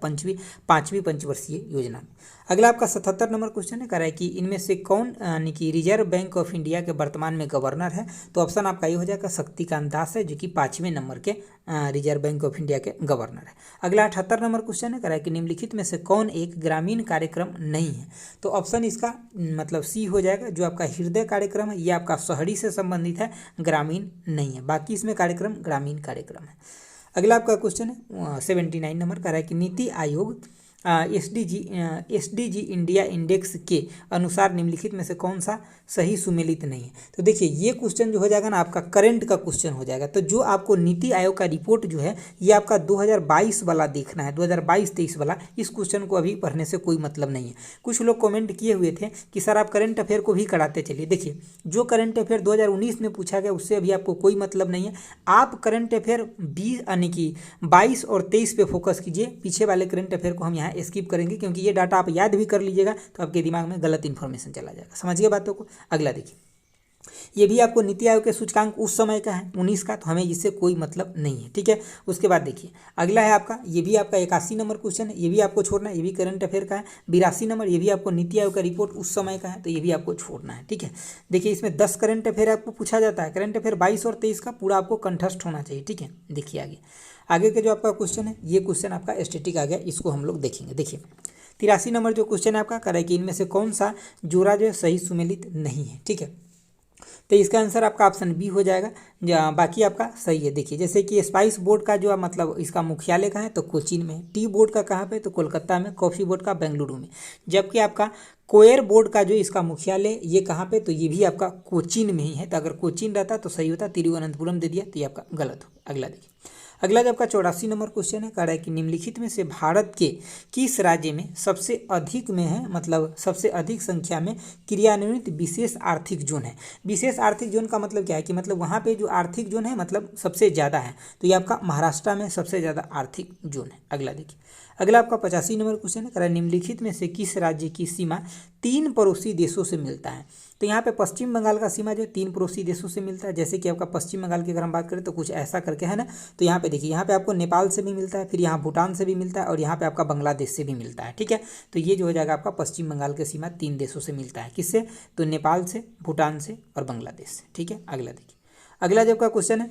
पांचवी पंचवर्षीय योजना में। अगला आपका 77 नंबर क्वेश्चन है, कह रहा है कि इनमें से कौन यानी कि रिजर्व बैंक ऑफ इंडिया के वर्तमान में गवर्नर है, तो ऑप्शन आपका ये हो जाएगा शक्तिकांत दास है, जो कि 5वें नंबर के रिजर्व बैंक ऑफ इंडिया के गवर्नर है। अगला 78 नंबर क्वेश्चन है, कह रहा है कि निम्नलिखित में से कौन एक ग्रामीण कार्यक्रम नहीं है, तो ऑप्शन इसका मतलब सी हो जाएगा, जो आपका हृदय कार्यक्रम है ये आपका शहरी से संबंधित है, ग्रामीण नहीं है। बाकी इसमें कार्यक्रम ग्रामीण कार्यक्रम है। अगला आपका क्वेश्चन है 79 नंबर, कह रहा है कि NITI Aayog SDG India index के अनुसार निम्नलिखित में से कौन सा सही सुमेलित नहीं है। तो देखिए ये क्वेश्चन जो हो जाएगा ना आपका करंट का क्वेश्चन हो जाएगा। तो जो आपको नीति आयोग का रिपोर्ट जो है ये आपका 2022 वाला देखना है, 2022-23 वाला। इस क्वेश्चन को अभी पढ़ने से कोई मतलब नहीं है। कुछ लोग कमेंट किए हुए थे कि सर आप करंट अफेयर को भी कराते चलिए। देखिए जो करंट अफेयर 2019 में पूछा गया उससे अभी आपको कोई मतलब नहीं है। आप करंट अफेयर 20 यानी कि 22 और 23 पे फोकस कीजिए, पीछे वाले करंट अफेयर को हम यहाँ स्किप करेंगे, क्योंकि ये डाटा आप याद भी कर लीजिएगा तो आपके दिमाग में गलत इन्फॉर्मेशन चला जाएगा। समझिए बातों को। अगला देखिए, ये भी आपको नीति आयोग के सूचकांक उस समय का है 19 का, तो हमें इससे कोई मतलब नहीं है। ठीक है, उसके बाद देखिए अगला है आपका, ये भी आपका 81 नंबर क्वेश्चन है, ये भी आपको छोड़ना है, ये भी करंट अफेयर का है। 82 नंबर, ये भी आपको नीति आयोग का रिपोर्ट उस समय का है, तो ये भी आपको छोड़ना है। ठीक है, देखिए इसमें 10 करंट अफेयर आपको पूछा जाता है। करंट अफेयर 22 और 23 का पूरा आपको कंठस्थ होना चाहिए। ठीक है, देखिए आगे के जो आपका क्वेश्चन है, ये क्वेश्चन आपका स्टैटिक आ गया, इसको हम लोग देखेंगे। देखिए 83 नंबर जो क्वेश्चन है आपका, कह रहा है कि इनमें से कौन सा जोड़ा जो है सही सुमेलित नहीं है। ठीक है, तो इसका आंसर आपका ऑप्शन बी हो जाएगा, बाकी आपका सही है। देखिए जैसे कि स्पाइस बोर्ड का जो मतलब इसका मुख्यालय कहाँ है, तो कोचीन में। टी बोर्ड का कहाँ पे, तो कोलकाता में। कॉफ़ी बोर्ड का बेंगलुरु में। जबकि आपका कोयर बोर्ड का जो इसका मुख्यालय ये कहाँ पे, तो ये भी आपका कोचीन में ही है। तो अगर कोचीन रहता तो सही होता, तिरुवनंतपुरम दे दिया तो ये आपका गलत हो। अगला देखिए, अगला जो आपका 84 नंबर क्वेश्चन है, कह रहा है कि निम्नलिखित में से भारत के किस राज्य में सबसे अधिक में है, मतलब सबसे अधिक संख्या में क्रियान्वित विशेष आर्थिक जोन है। विशेष आर्थिक जोन का मतलब क्या है कि मतलब वहाँ पे जो आर्थिक जोन है मतलब सबसे ज़्यादा है, तो ये आपका महाराष्ट्र में सबसे ज़्यादा आर्थिक जोन है। अगला देखिए, अगला आपका 85 नंबर क्वेश्चन है, कह रहा है निम्नलिखित में से किस राज्य की सीमा 3 पड़ोसी देशों से मिलता है। तो यहाँ पे पश्चिम बंगाल का सीमा जो 3 पड़ोसी देशों से मिलता है। जैसे कि आपका पश्चिम बंगाल की अगर हम बात करें तो कुछ ऐसा करके है ना, तो यहाँ पे देखिए यहाँ पे आपको नेपाल से भी मिलता है, फिर यहाँ भूटान से भी मिलता है और यहाँ पे आपका बांग्लादेश से भी मिलता है। ठीक है, तो ये जो हो जाएगा आपका पश्चिम बंगाल की सीमा 3 देशों से मिलता है। किससे, तो नेपाल से, भूटान से और बांग्लादेश से। ठीक है, अगला देखिए, अगला जो आपका क्वेश्चन है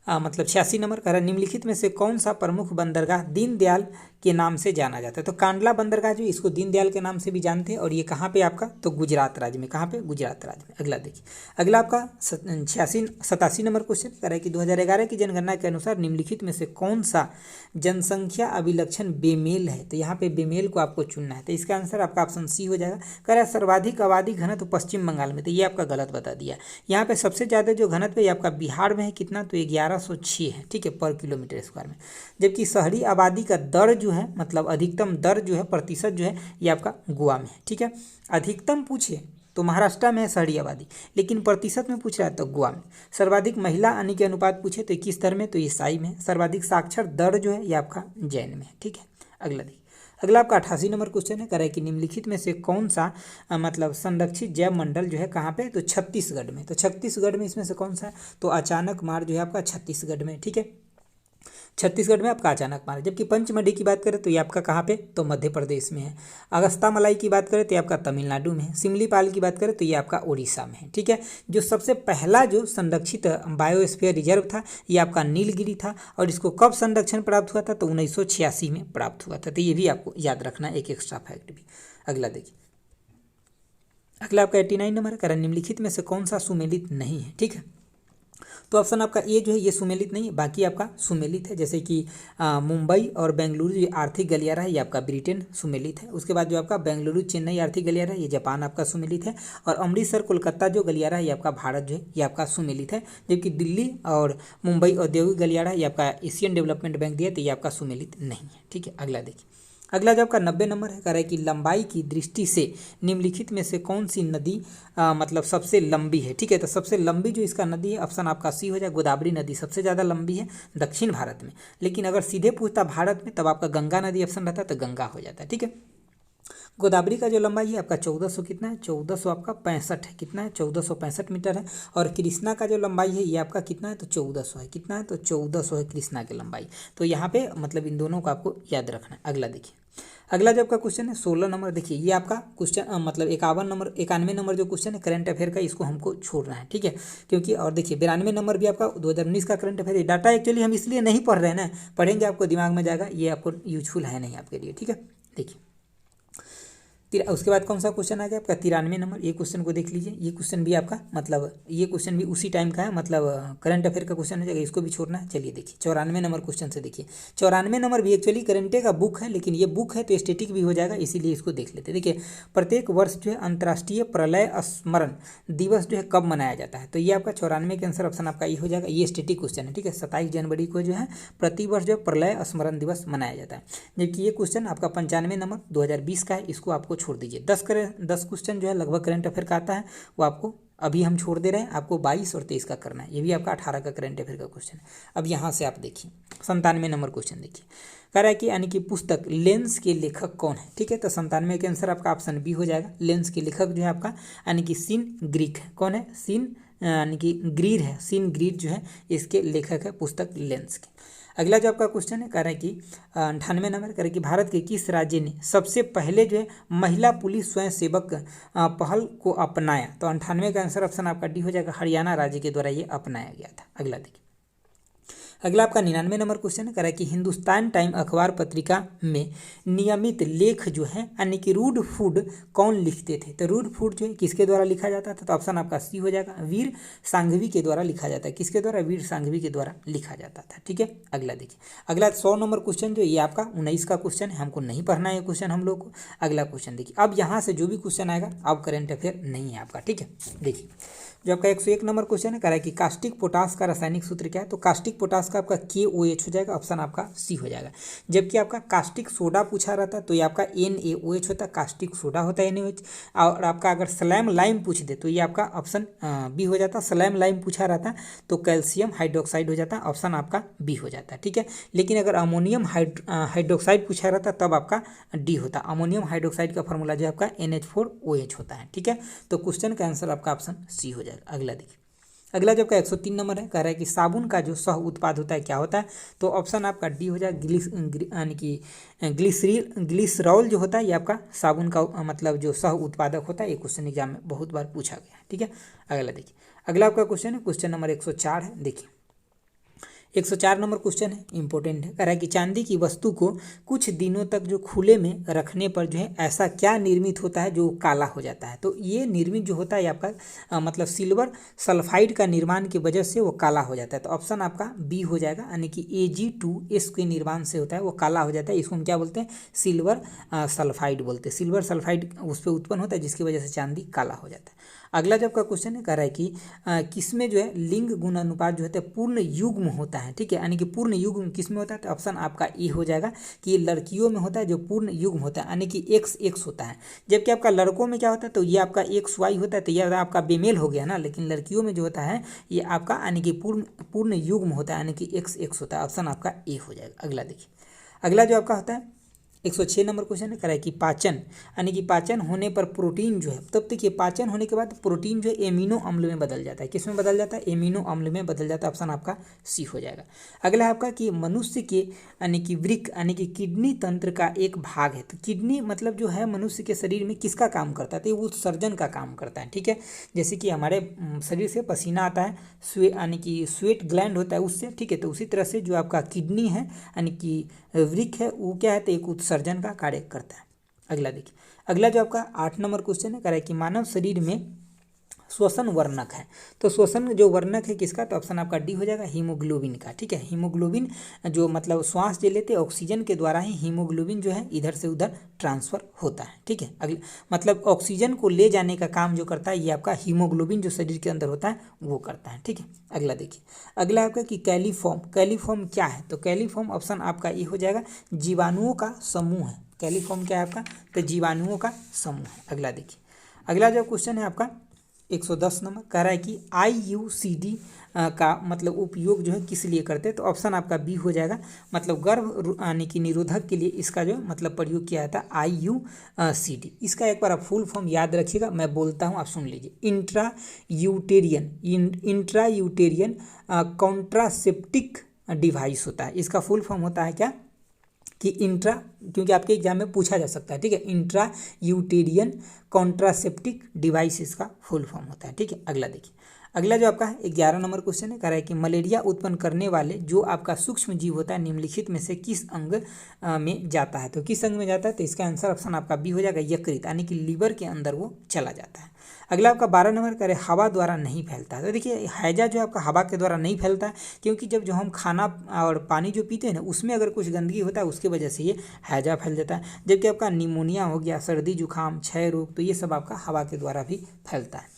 मतलब 86 नंबर कह रहा है निम्नलिखित में से कौन सा प्रमुख बंदरगाह दीनदयाल के नाम से जाना जाता है। तो कांडला बंदरगाह जो इसको दीनदयाल के नाम से भी जानते हैं और ये कहाँ पे आपका, तो गुजरात राज्य में। कहाँ पे, गुजरात राज्य में। अगला देखिए, अगला आपका 87 नंबर क्वेश्चन कह रहा है कि 2011 की जनगणना के अनुसार निम्नलिखित में से कौन सा जनसंख्या अभिलक्षण बेमेल है। तो यहाँ पे बेमेल को आपको चुनना है। तो इसका आंसर आपका ऑप्शन सी हो जाएगा। कह रहा है सर्वाधिक आबादी घनत्व पश्चिम बंगाल में, तो ये आपका गलत बता दिया। यहाँ पे सबसे ज़्यादा जो घनत्व है आपका बिहार में है, कितना, तो 1106 है, ठीक है, पर किलोमीटर स्क्वायर में। जबकि शहरी आबादी का दर जो है, मतलब अधिकतम दर जो है, प्रतिशत जो है, ये आपका गोवा में है, ठीक है। अधिकतम पूछे तो महाराष्ट्र में है शहरी आबादी, लेकिन प्रतिशत में पूछ रहा है तो गोवा में। सर्वाधिक महिला आने के अनुपात पूछे तो किस दर में, तो ईसाई में। सर्वाधिक साक्षर दर जो है ये आपका जैन में है, ठीक है। अगला देखिए, अगला आपका 88 नंबर क्वेश्चन है, कह रहा है कि निम्नलिखित में से कौन सा मतलब संरक्षित जैव मंडल जो है कहाँ पे, तो छत्तीसगढ़ में। तो छत्तीसगढ़ में इसमें से कौन सा है, तो अचानक मार जो है आपका छत्तीसगढ़ में, ठीक है। छत्तीसगढ़ में आपका अचानक मार। जबकि पंचमढ़ी की बात करें तो ये आपका कहाँ पे, तो मध्य प्रदेश में है। अगस्ता मलाई की बात करें तो ये आपका तमिलनाडु में है। सिमलीपाल की बात करें तो ये आपका उड़ीसा में है, ठीक है। जो सबसे पहला जो संरक्षित बायोस्फीयर रिजर्व था ये आपका नीलगिरी था, और इसको कब संरक्षण प्राप्त हुआ था, तो 1986 में प्राप्त हुआ था। तो ये भी आपको याद रखना, एक एक्स्ट्रा फैक्ट भी। अगला देखिए, अगला आपका 89 नंबर कह रहा है निम्नलिखित में से कौन सा सुमेलित नहीं है, ठीक है। तो ऑप्शन आपका ए जो है ये सुमेलित नहीं है, बाकी आपका सुमेलित है। जैसे कि मुंबई और बेंगलुरु जो आर्थिक गलियारा है ये आपका ब्रिटेन सुमेलित है। उसके बाद जो आपका बेंगलुरु चेन्नई आर्थिक गलियारा है ये जापान आपका सुमेलित है। और अमृतसर कोलकाता जो गलियारा है ये आपका भारत जो है ये आपका सुमेलित है। जबकि दिल्ली और मुंबई औद्योगिक गलियारा ये आपका एशियन डेवलपमेंट बैंक दिया तो ये आपका सुमेलित नहीं है, ठीक है। अगला देखिए, अगला जो आपका 90 नंबर है, कह रहा है कि लंबाई की दृष्टि से निम्नलिखित में से कौन सी नदी मतलब सबसे लंबी है, ठीक है। तो सबसे लंबी जो इसका नदी है ऑप्शन आपका सी हो जाए, गोदावरी नदी सबसे ज़्यादा लंबी है दक्षिण भारत में। लेकिन अगर सीधे पूछता भारत में तब आपका गंगा नदी ऑप्शन रहता तो गंगा हो जाता है, ठीक है। गोदावरी का जो लंबाई है आपका 1400 कितना है, 1400 आपका 65 है, कितना है, 1465 मीटर है। और कृष्णा का जो लंबाई है ये आपका कितना है, तो 1400 है, कितना है, तो 1400 है कृष्णा की लंबाई। तो यहाँ पे मतलब इन दोनों को आपको याद रखना है। अगला देखिए, अगला जो आपका क्वेश्चन है 16 नंबर, देखिए ये आपका क्वेश्चन मतलब 91 नंबर जो क्वेश्चन है करंट अफेयर का, इसको हमको छोड़ना है, ठीक है। क्योंकि और देखिए 92 नंबर भी आपका 2019 का करंट अफेयर डाटा एक्चुअली हम इसलिए नहीं पढ़ रहे हैं ना, पढ़ेंगे आपको दिमाग में जाएगा, ये आपको यूजफुल है नहीं आपके लिए, ठीक है। देखिए उसके बाद कौन सा क्वेश्चन आ गया आपका 93 नंबर। ये क्वेश्चन को देख लीजिए, ये क्वेश्चन भी आपका मतलब ये क्वेश्चन भी उसी टाइम का है, मतलब करंट अफेयर का क्वेश्चन हो जाएगा, इसको भी छोड़ना है। चलिए देखिए 94 नंबर क्वेश्चन से देखिए, 94 नंबर भी एक्चुअली करंटे का बुक है, लेकिन ये बुक है तो स्टेटिक भी हो जाएगा, इसीलिए इसको देख लेते हैं। देखिए प्रत्येक वर्ष जो है अंतर्राष्ट्रीय प्रलय स्मरण दिवस जो है कब मनाया जाता है, तो ये आपका 94 के आंसर ऑप्शन आपका ये हो जाएगा। ये स्टेटिक क्वेश्चन है, ठीक है। 27 जनवरी को जो है प्रतिवर्ष जो प्रलय स्मरण दिवस मनाया जाता है। जबकि ये क्वेश्चन आपका 95 नंबर 2020 का है, इसको आपको छोड़ दीजिए। 10 क्वेश्चन जो है लगभग करंट अफेयर का आता है, वो आपको अभी हम छोड़ दे रहे हैं, आपको 22 और 23 का करना है। ये भी आपका 18 का करंट अफेयर का क्वेश्चन है। अब यहाँ से आप देखिए 97 नंबर क्वेश्चन देखिए, कह रहा है कि यानी कि पुस्तक लेंस के लेखक कौन है, ठीक है। तो 97 के आंसर आपका ऑप्शन बी हो जाएगा। लेंस के लेखक जो है आपका यानी कि सीन ग्रीक है। कौन है, सीन यानी कि ग्रीर है, सीन ग्रीर जो है इसके लेखक है पुस्तक लेंस के। अगला जो आपका क्वेश्चन है कह रहा है कि 98 नंबर कह रहा है कि भारत के किस राज्य ने सबसे पहले जो है महिला पुलिस स्वयं सेवक पहल को अपनाया। तो 98 का आंसर ऑप्शन आपका डी हो जाएगा, हरियाणा राज्य के द्वारा ये अपनाया गया था। अगला देखिए, अगला आपका 99 नंबर क्वेश्चन कह रहा है कि हिंदुस्तान टाइम अखबार पत्रिका में नियमित लेख जो है यानी कि रूड फूड कौन लिखते थे। तो रूड फूड जो है किसके द्वारा लिखा जाता था, तो ऑप्शन आपका सी हो जाएगा, वीर सांघवी के द्वारा लिखा जाता है। किसके द्वारा, वीर सांघवी के द्वारा लिखा जाता था, ठीक है। अगला देखिए, अगला 100 नंबर क्वेश्चन जो ये आपका 19 का क्वेश्चन है, हमको नहीं पढ़ना है ये क्वेश्चन हम लोग को। अगला क्वेश्चन देखिए, अब यहाँ से जो भी क्वेश्चन आएगा अब करंट अफेयर नहीं है आपका, ठीक है। देखिए जो आपका 101 नंबर क्वेश्चन है कह रहा है कि कास्टिक पोटास का रासायनिक सूत्र क्या है। तो कास्टिक पोटास का आपका KOH हो जाएगा, ऑप्शन आपका सी हो जाएगा। जबकि आपका कास्टिक सोडा पूछा रहता तो ये आपका NaOH होता, कास्टिक सोडा होता है NaOH। और आपका अगर स्लैम लाइम पूछ दे तो ये आपका ऑप्शन बी हो जाता। स्लैम लाइम पूछा रहता तो कैल्शियम हाइड्रोक्साइड हो जाता, ऑप्शन आपका बी हो जाता, ठीक है। लेकिन अगर अमोनियम हाइड्रोक्साइड पूछा रहता तब आपका डी होता। अमोनियम हाइड्रोक्साइड का फॉर्मूला जो आपका NH4OH होता है, ठीक है। तो क्वेश्चन का आंसर आपका ऑप्शन सी हो जाएगा। अगला देखिए, अगला जो आपका 103 नंबर है कह रहा है कि साबुन का जो सह उत्पाद होता है क्या होता है। तो ऑप्शन आपका डी हो जाएगा, यानी कि ग्लिसरॉल जो होता है ये आपका साबुन का मतलब जो सह उत्पादक होता है। ये क्वेश्चन एग्जाम में बहुत बार पूछा गया है, ठीक है। अगला देखिए, अगला आपका क्वेश्चन है क्वेश्चन नंबर 104 है। देखिए 104 नंबर क्वेश्चन है, इंपॉर्टेंट है। कह रहा है कि चांदी की वस्तु को कुछ दिनों तक जो खुले में रखने पर जो है ऐसा क्या निर्मित होता है जो काला हो जाता है। तो ये निर्मित जो होता है आपका मतलब सिल्वर सल्फाइड का निर्माण की वजह से वो काला हो जाता है। तो ऑप्शन आपका बी हो जाएगा, यानी कि Ag2S के निर्माण से होता है वो काला हो जाता है। इसको हम क्या बोलते हैं, सिल्वर सल्फाइड बोलते हैं। सिल्वर सल्फाइड उस पर उत्पन्न होता है जिसकी वजह से चांदी काला हो जाता है। अगला जब का क्वेश्चन है, कह रहा है कि किसमें जो है लिंग गुण अनुपात जो होता है पूर्ण युग्म होता है, ठीक है, यानी कि पूर्ण युग्म किसमें होता है। तो ऑप्शन आपका ए हो जाएगा कि ये लड़कियों में होता है जो पूर्ण युग्म होता है, यानी कि XX होता है। जबकि आपका लड़कों में क्या होता है, तो ये आपका XY होता है, तो ये आपका बेमेल हो गया ना। लेकिन लड़कियों में जो होता है ये आपका यानी कि पूर्ण युग्म होता है, यानी कि XX होता है। ऑप्शन आपका ए हो जाएगा। अगला देखिए, अगला जो आपका होता है 106 नंबर क्वेश्चन है, कह रहा है कि पाचन यानी कि पाचन होने पर प्रोटीन जो है, तब देखिए पाचन होने के बाद प्रोटीन जो है एमिनो अम्ल में बदल जाता है। किस में बदल जाता है, एमिनो अम्ल में बदल जाता है। ऑप्शन आपका सी हो जाएगा। अगला है आपका कि मनुष्य के यानी कि वृक्क यानी कि किडनी तंत्र का एक भाग है। तो किडनी मतलब जो है मनुष्य के शरीर में किसका काम करता है, तो वो उत्सर्जन का काम करता है, ठीक है। जैसे कि हमारे शरीर से पसीना आता है, यानी कि स्वेट ग्लैंड होता है उससे, ठीक है। तो उसी तरह से जो आपका किडनी है यानी कि वृक्क है वो क्या है, तो एक उत्सर्जन का कार्य करता है। अगला देखिए, अगला जो आपका 8 नंबर क्वेश्चन है, कह रहा है कि मानव शरीर में श्वसन वर्णक है। तो श्वसन जो वर्णक है किसका, तो ऑप्शन आपका डी हो जाएगा, हीमोग्लोबिन का, ठीक है। हीमोग्लोबिन जो मतलब श्वास जो लेते ऑक्सीजन के द्वारा ही हीमोग्लोबिन जो है इधर से उधर ट्रांसफर होता है, ठीक है। अगला मतलब ऑक्सीजन को ले जाने का काम जो करता है ये आपका हीमोग्लोबिन जो शरीर के अंदर होता है वो करता है, ठीक है। अगला देखिए, अगला आपका कि कैलिफॉर्म, कैलिफॉर्म क्या है, तो कैलिफॉर्म ऑप्शन आपका ये हो जाएगा, जीवाणुओं का समूह है। कैलिफॉर्म क्या है आपका, तो जीवाणुओं का समूह है। अगला देखिए, अगला जो क्वेश्चन है आपका 110 नंबर, कह रहा है कि IUCD का मतलब उपयोग जो है किस लिए करते हैं। तो ऑप्शन आपका बी हो जाएगा, मतलब गर्भ यानी कि निरोधक के लिए इसका जो मतलब प्रयोग किया जाता है IUCD। इसका एक बार आप फुल फॉर्म याद रखिएगा, मैं बोलता हूँ आप सुन लीजिए। इंट्रा यूटेरियन कॉन्ट्रासेप्टिक डिवाइस होता है। इसका फुल फॉर्म होता है क्या कि इंट्रा, क्योंकि आपके एग्जाम में पूछा जा सकता है, ठीक है। इंट्रा यूटेरियन कॉन्ट्रासेप्टिक डिवाइस इसका फुल फॉर्म होता है, ठीक है। अगला देखिए, अगला जो आपका है 11 नंबर क्वेश्चन है, कह रहा है कि मलेरिया उत्पन्न करने वाले जो आपका सूक्ष्म जीव होता है निम्नलिखित में से किस अंग में जाता है। तो किस अंग में जाता है, तो इसका आंसर ऑप्शन आपका बी हो जाएगा, यकृत, यानी कि लीवर के अंदर वो चला जाता है। अगला आपका 12 नंबर कह रहे हवा द्वारा नहीं फैलता है। तो देखिए हैजा जो आपका हवा के द्वारा नहीं फैलता है, क्योंकि जब जो हम खाना और पानी जो पीते हैं ना उसमें अगर कुछ गंदगी होता है उसकी वजह से ये हैजा फैल जाता है। जबकि आपका निमोनिया हो गया, सर्दी जुकाम, क्षय रोग, तो ये सब आपका हवा के द्वारा भी फैलता है।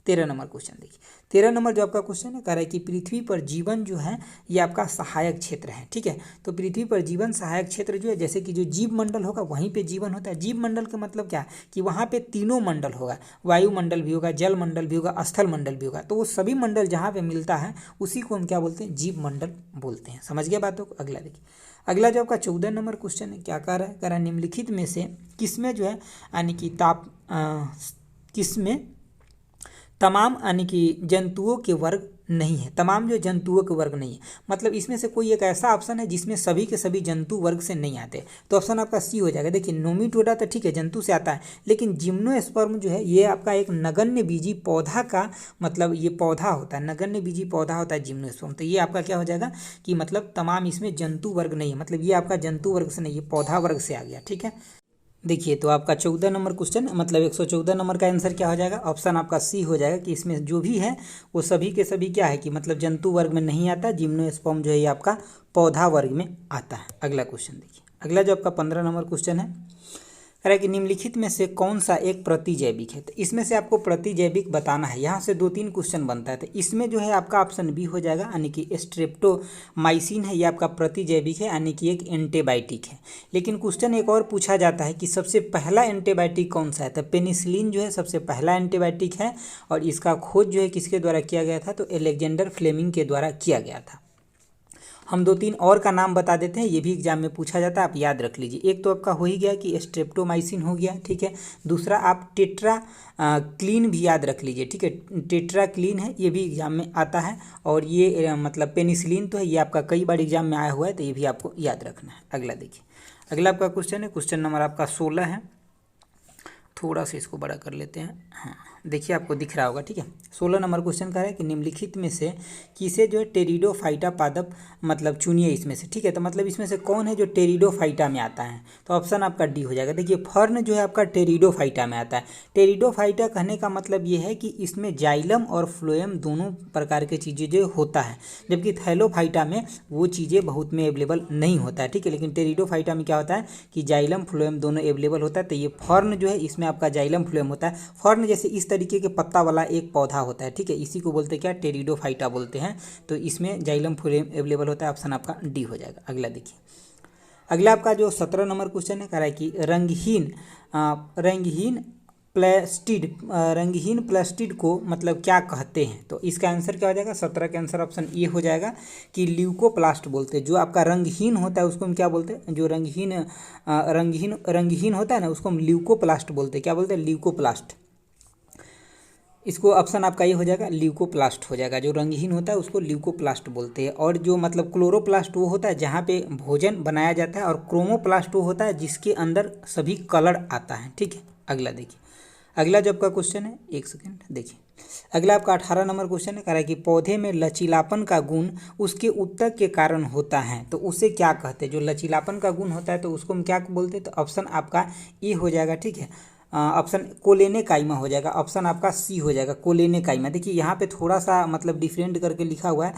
13 नंबर क्वेश्चन देखिए, 13 नंबर जो आपका क्वेश्चन है, कह रहा है कि पृथ्वी पर जीवन जो है ये आपका सहायक क्षेत्र है, ठीक है। तो पृथ्वी पर जीवन सहायक क्षेत्र जो है, जैसे कि जो जीव मंडल होगा वहीं पे जीवन होता है। जीव मंडल का मतलब क्या है कि वहाँ पे तीनों मंडल होगा, वायुमंडल भी होगा, जल मंडल भी होगा, स्थल मंडल भी होगा। तो वो सभी मंडल जहाँ पे मिलता है उसी को हम क्या बोलते हैं, जीव मंडल बोलते हैं। समझ गया बातों को। अगला देखिए, अगला जो आपका 14 नंबर क्वेश्चन है, क्या कह रहा है, कह रहा है निम्नलिखित में से किसमें जो है यानी कि किसमें तमाम यानी कि जंतुओं के वर्ग नहीं है। तमाम जो जंतुओं के वर्ग नहीं है, मतलब इसमें से कोई एक ऐसा ऑप्शन है जिसमें सभी के सभी जंतु वर्ग से नहीं आते। तो ऑप्शन आपका सी हो जाएगा। देखिए नोमीटोडा तो ठीक है जंतु से आता है, लेकिन जिम्नोस्पर्म जो है ये आपका एक नगण्य बीजी पौधा का मतलब ये पौधा होता है, नगण्य बीजी पौधा होता है जिम्नोस्पर्म। तो ये आपका क्या हो जाएगा कि मतलब तमाम इसमें जंतु वर्ग नहीं है, मतलब ये आपका जंतु वर्ग से नहीं, ये पौधा वर्ग से आ गया, ठीक है। देखिए तो आपका 14 नंबर क्वेश्चन मतलब 114 नंबर का आंसर क्या हो जाएगा, ऑप्शन आपका सी हो जाएगा कि इसमें जो भी है वो सभी के सभी क्या है कि मतलब जंतु वर्ग में नहीं आता, जिम्नोस्पर्म जो है ये आपका पौधा वर्ग में आता है। अगला क्वेश्चन देखिए, अगला जो आपका 15 नंबर क्वेश्चन है, कह रहा है कि निम्नलिखित में से कौन सा एक प्रतिजैविक है। तो इसमें से आपको प्रतिजैविक बताना है। यहाँ से 2-3 क्वेश्चन बनता है। तो इसमें जो है आपका ऑप्शन बी हो जाएगा, यानी कि स्ट्रेप्टोमाइसिन है, ये आपका प्रतिजैविक है, यानी कि एक एंटीबायोटिक है। लेकिन क्वेश्चन एक और पूछा जाता है कि सबसे पहला एंटीबायोटिक कौन सा है। तो पेनिसिलिन जो है सबसे पहला एंटीबायोटिक है, और इसका खोज जो है किसके द्वारा किया गया था, तो अलेक्जेंडर फ्लेमिंग के द्वारा किया गया था। हम 2-3 और का नाम बता देते हैं, ये भी एग्जाम में पूछा जाता है, आप याद रख लीजिए। एक तो आपका हो ही गया कि स्ट्रेप्टोमाइसिन हो गया, ठीक है। दूसरा आप टेट्रा क्लीन भी याद रख लीजिए, ठीक है। टेट्रा क्लीन है, ये भी एग्जाम में आता है। और ये मतलब पेनिसिलिन तो है, ये आपका कई बार एग्जाम में आया हुआ है, तो ये भी आपको याद रखना है। अगला देखिए, अगला आपका क्वेश्चन है, क्वेश्चन नंबर आपका 16 है। थोड़ा सा इसको बड़ा कर लेते हैं, हाँ देखिए आपको दिख रहा होगा, ठीक है। 16 नंबर क्वेश्चन कह रहा है कि निम्नलिखित में से किसे जो है टेरिडोफाइटा पादप मतलब चुनिए इसमें से, ठीक है। तो मतलब इसमें से कौन है जो टेरिडोफाइटा में आता है, तो ऑप्शन आपका डी हो जाएगा। देखिए फर्न जो है आपका टेरिडोफाइटा में आता है। टेरिडोफाइटा कहने का मतलब ये है कि इसमें जाइलम और फ्लोएम दोनों प्रकार की चीज़ें जो होता है, जबकि थैलोफाइटा में वो चीज़ें बहुत में अवेलेबल नहीं होता है, ठीक है। लेकिन टेरिडोफाइटा में क्या होता है कि जाइलम फ्लोएम दोनों अवेलेबल होता है। तो ये फर्न जो है इसमें आपका जाइलम फ्लोएम होता है। फर्न जैसे इस तरीके के पत्ता वाला एक पौधा होता है, ठीक है, इसी को बोलते हैं क्या, टेरिडोफाइटा बोलते हैं। तो इसमें जाइलम फ्लोएम अवेलेबल होता है, ऑप्शन आपका डी हो जाएगा। अगला देखिए, अगला आपका जो 17 नंबर क्वेश्चन है कह रहा है कि रंगहीन प्लास्टिड को मतलब क्या कहते हैं। तो इसका आंसर क्या हो जाएगा, 17 का आंसर ऑप्शन ए हो जाएगा कि ल्यूकोप्लास्ट बोलते हैं। जो आपका रंगहीन होता है उसको हम क्या बोलते हैं, जो रंगहीन होता है ना उसको हम ल्यूकोप्लास्ट बोलते हैं। क्या बोलते हैं, ल्यूकोप्लास्ट। इसको ऑप्शन आपका ये हो जाएगा, ल्यूकोप्लास्ट हो जाएगा। जो रंगहीन होता है उसको ल्यूकोप्लास्ट बोलते हैं। और जो मतलब क्लोरोप्लास्ट वो होता है जहाँ पे भोजन बनाया जाता है, और क्रोमोप्लास्ट वो होता है जिसके अंदर सभी कलर आता है, ठीक है। अगला देखिए, अगला जो आपका क्वेश्चन है, एक सेकेंड देखिए, अगला आपका 18 नंबर क्वेश्चन है कह रहा है कि पौधे में लचीलापन का गुण उसके उत्तक के कारण होता है, तो उसे क्या कहते हैं। जो लचीलापन का गुण होता है तो उसको हम क्या बोलते हैं, तो ऑप्शन आपका ए हो जाएगा, ठीक है। ऑप्शन कोलेने काइमा हो जाएगा, ऑप्शन आपका सी हो जाएगा, कोलेने काइमा। देखिए यहाँ पे थोड़ा सा मतलब डिफरेंट करके लिखा हुआ है,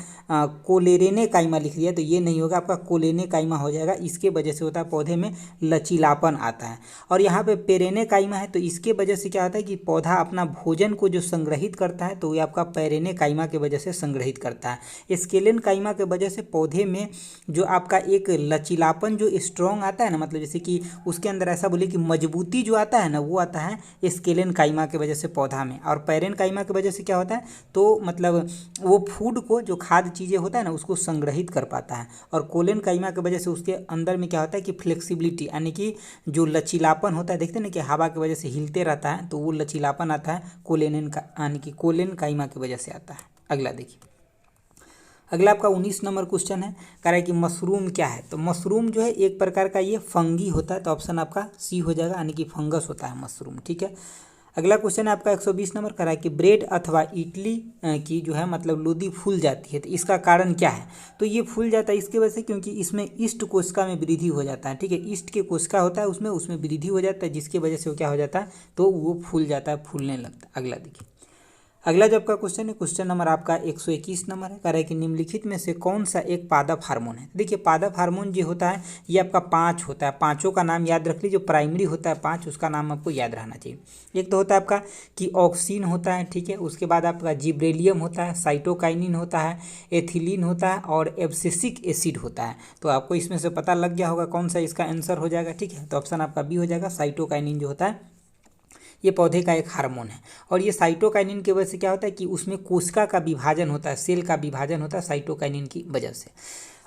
कोलेरेने काइमा लिख दिया, तो ये नहीं होगा, आपका कोलेने काइमा हो जाएगा। इसके वजह से होता है पौधे में लचीलापन आता है। और यहाँ पे पेरेने काइमा है, तो इसके वजह से क्या होता है कि पौधा अपना भोजन को जो संग्रहित करता है तो ये आपका पेरेने काइमा के वजह से संग्रहित करता है। स्केलेन काइमा के वजह से पौधे में जो आपका एक लचीलापन जो स्ट्रॉन्ग आता है ना, मतलब जैसे कि उसके अंदर ऐसा बोले कि मजबूती जो आता है ना, वो आता है स्केलेन काइमा के वजह से पौधा में। और पैरेन काइमा की वजह से क्या होता है, तो मतलब वो फूड को जो खाद्य चीज़ें होता है ना उसको संग्रहित कर पाता है। और कोलेन काइमा की वजह से उसके अंदर में क्या होता है कि फ्लेक्सिबिलिटी, यानी कि जो लचीलापन होता है, देखते हैं ना कि हवा की वजह से हिलते रहता है, तो वो लचीलापन आता है कोलेन का, यानी कि कोलेन काइमा की वजह से आता है। अगला देखिए, अगला आपका 19 नंबर क्वेश्चन है कह रहा है कि मशरूम क्या है। तो मशरूम जो है एक प्रकार का ये फंगी होता है, तो ऑप्शन आपका सी हो जाएगा, यानी कि फंगस होता है मशरूम, ठीक है। अगला क्वेश्चन है आपका 120 नंबर कह रहा है कि ब्रेड अथवा इडली की जो है मतलब लोदी फूल जाती है, तो इसका कारण क्या है। तो ये फूल जाता है इसकी वजह से क्योंकि इसमें ईस्ट कोशिका में वृद्धि हो जाता है, ठीक है। ईस्ट के कोशिका होता है उसमें वृद्धि हो जाता है, जिसकी वजह से वो क्या हो जाता है, तो वो फूल जाता है, फूलने लगता है। अगला देखिए, अगला जो आपका क्वेश्चन है, क्वेश्चन नंबर आपका 121 नंबर है, कह रहा है कि निम्नलिखित में से कौन सा एक पादप हार्मोन है। देखिए पादप हार्मोन जो होता है ये आपका 5 होता है, पांचों का नाम याद रख लीजिए। जो प्राइमरी होता है 5, उसका नाम आपको याद रहना चाहिए। एक तो होता है आपका कि ऑक्सीन होता है, ठीक है। उसके बाद आपका जिब्रेलियम होता है, साइटोकाइनिन होता है, एथिलीन होता है, और एब्सिसिक एसिड होता है। तो आपको इसमें से पता लग गया होगा कौन सा इसका आंसर हो जाएगा, ठीक है। तो ऑप्शन आपका बी हो जाएगा, साइटोकाइनिन जो होता है ये पौधे का एक हार्मोन है। और ये साइटोकाइनिन की वजह से क्या होता है कि उसमें कोशिका का विभाजन होता है, सेल का विभाजन होता है साइटोकाइनिन की वजह से।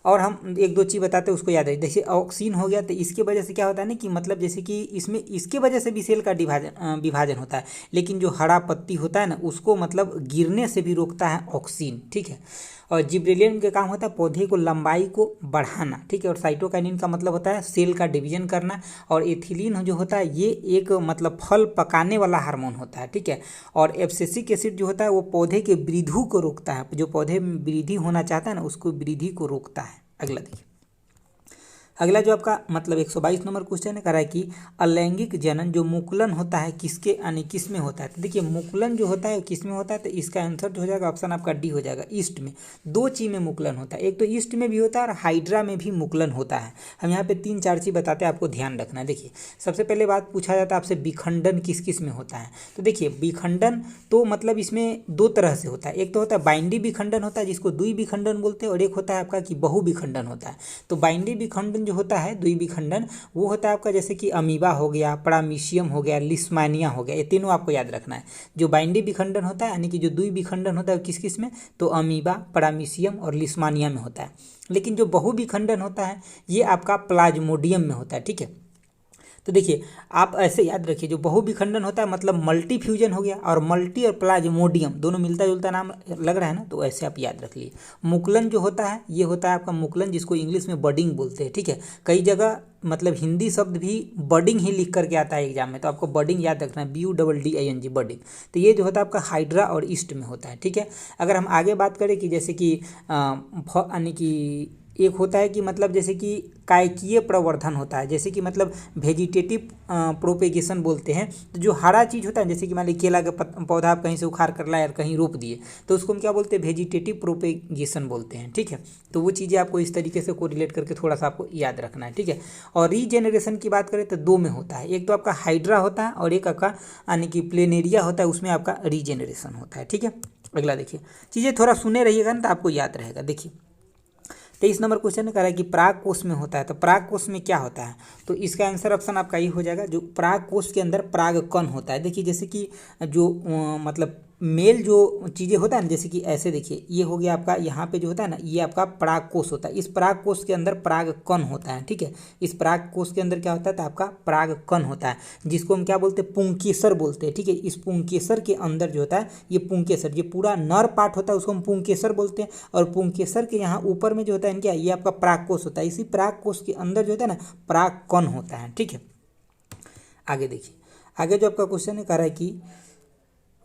और हम एक दो चीज़ बताते हैं उसको याद रखिए। जैसे ऑक्सीन हो गया, तो इसके वजह से क्या होता है ना कि मतलब जैसे कि इसमें इसके वजह से भी सेल का विभाजन होता है, लेकिन जो हरा पत्ती होता है ना उसको मतलब गिरने से भी रोकता है ऑक्सीन, ठीक है। और जिब्रेलियन का काम होता है पौधे को लंबाई को बढ़ाना, ठीक है। और साइटोकाइनिन का मतलब होता है सेल का डिवीजन करना। और एथिलीन जो होता है ये एक मतलब फल पकाने वाला हार्मोन होता है, ठीक है। और एब्सिसिक एसिड जो होता है वो पौधे के वृद्धि को रोकता है, जो पौधे में वृद्धि होना चाहता है ना उसको वृद्धि को रोकता है। अगला देखिए, अगला जो आपका मतलब 122 नंबर क्वेश्चन है, कह रहा है कि अलैंगिक जनन जो मुकुलन होता है किसके यानी किस में होता है। तो देखिए मुकुलन जो होता है किस में होता है, तो इसका आंसर जो हो जाएगा ऑप्शन आपका डी हो जाएगा, ईस्ट में। दो चीज में मुकुलन होता है, एक तो ईस्ट में भी होता है और हाइड्रा में भी मुकुलन होता है। हम यहाँ पे 3-4 चीज बताते हैं, आपको ध्यान रखना है। देखिए सबसे पहले बात पूछा जाता है आपसे विखंडन किस किस में होता है। तो देखिए विखंडन तो मतलब इसमें दो तरह से होता है, एक तो होता है बाइंडी विखंडन होता है जिसको द्वि विखंडन बोलते हैं, और एक होता है आपका कि बहु विखंडन होता है। तो बाइंडी विखंडन जो होता है द्वि विखंडन वो होता है आपका जैसे कि अमीबा हो गया, परामीशियम हो गया, लिस्मानिया हो गया, ये तीनों आपको याद रखना है। जो बाइंडी विखंडन होता है यानी कि जो द्वि विखंडन होता है किस किस में, तो अमीबा, परामीशियम और लिस्मानिया में होता है। लेकिन जो बहु विखंडन होता है ये आपका प्लाज्मोडियम में होता है, ठीक है। तो देखिए आप ऐसे याद रखिए, जो बहुविखंडन होता है मतलब मल्टी फ्यूजन हो गया, और मल्टी और प्लाज्मोडियम दोनों मिलता जुलता नाम लग रहा है ना, तो ऐसे आप याद रख लिए। मुकुलन जो होता है ये होता है आपका मुकुलन, जिसको इंग्लिश में बडिंग बोलते हैं, ठीक है। कई जगह मतलब हिंदी शब्द भी बडिंग ही लिख करके आता है एग्जाम में, तो आपको बडिंग याद रखना है, BUDDING बडिंग। तो ये जो होता है आपका हाइड्रा और ईस्ट में होता है, ठीक है। अगर हम आगे बात करें कि जैसे कि यानी कि एक होता है कि मतलब जैसे कि कायकीय प्रवर्धन होता है, जैसे कि मतलब वेजिटेटिव प्रोपेगेशन बोलते हैं। तो जो हरा चीज़ होता है, जैसे कि मान लीजिए केला का पौधा आप कहीं से उखाड़ कर लाए और कहीं रोप दिए, तो उसको हम क्या बोलते हैं, वेजिटेटिव प्रोपेगेशन बोलते हैं, ठीक है। तो वो चीज़ें आपको इस तरीके से कोरिलेट करके थोड़ा सा आपको याद रखना है, ठीक है। और रीजेनरेशन की बात करें तो दो में होता है, एक तो आपका हाइड्रा होता है और एक आपका यानी कि प्लेनेरिया होता है, उसमें आपका रीजेनरेशन होता है, ठीक है। अगला देखिए, चीज़ें थोड़ा सुने रहिएगा ना तो आपको याद रहेगा। देखिए 23 नंबर क्वेश्चन कह रहा है कि पराग कोष में होता है, तो पराग कोष में क्या होता है, तो इसका आंसर ऑप्शन आपका ये हो जाएगा, जो पराग कोष के अंदर परागकण होता है। देखिए जैसे कि जो मतलब मेल जो चीज़ें होता है ना, जैसे कि ऐसे देखिए ये हो गया आपका, यहाँ पे जो होता है ना ये आपका पराग कोष होता है, इस पराग कोष के अंदर परागकण होता है, ठीक है। इस पराग कोष के अंदर क्या होता है, तो आपका परागकण होता है, जिसको हम क्या बोलते हैं, पुंकेसर बोलते हैं, ठीक है। इस पुंकेसर के अंदर जो होता है ये पुंकेसर, ये पूरा नर पार्ट होता है, उसको हम पुंकेसर बोलते हैं। और पुंकेसर के यहाँ ऊपर में जो होता है क्या, ये आपका पराग कोष होता है, इसी पराग कोष के अंदर जो होता है ना परागकण होता है, ठीक है। आगे देखिए, आगे जो आपका क्वेश्चन है कह रहा है कि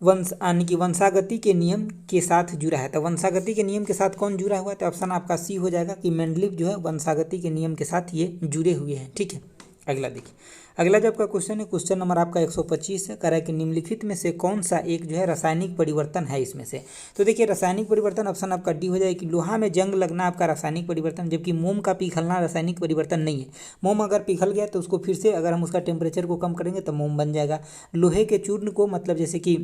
वंश यानी कि वंशागति के नियम के साथ जुड़ा है, तो वंशागति के नियम के साथ कौन जुड़ा हुआ है, तो ऑप्शन आपका सी हो जाएगा कि मेंडलीव जो है वंशागति के नियम के साथ ये जुड़े हुए हैं, ठीक है। अगला देखिए, अगला जो आपका क्वेश्चन है, क्वेश्चन नंबर आपका 125 है, कह रहा है कि निम्नलिखित में से कौन सा एक जो है रासायनिक परिवर्तन है इसमें से। तो देखिए रासायनिक परिवर्तन ऑप्शन आपका डी हो जाएगा कि लोहा में जंग लगना आपका रासायनिक परिवर्तन, जबकि मोम का पिघलना रासायनिक परिवर्तन नहीं है। मोम अगर पिघल गया तो उसको फिर से अगर हम उसका टेम्परेचर को कम करेंगे तो मोम बन जाएगा। लोहे के चूर्ण को मतलब जैसे कि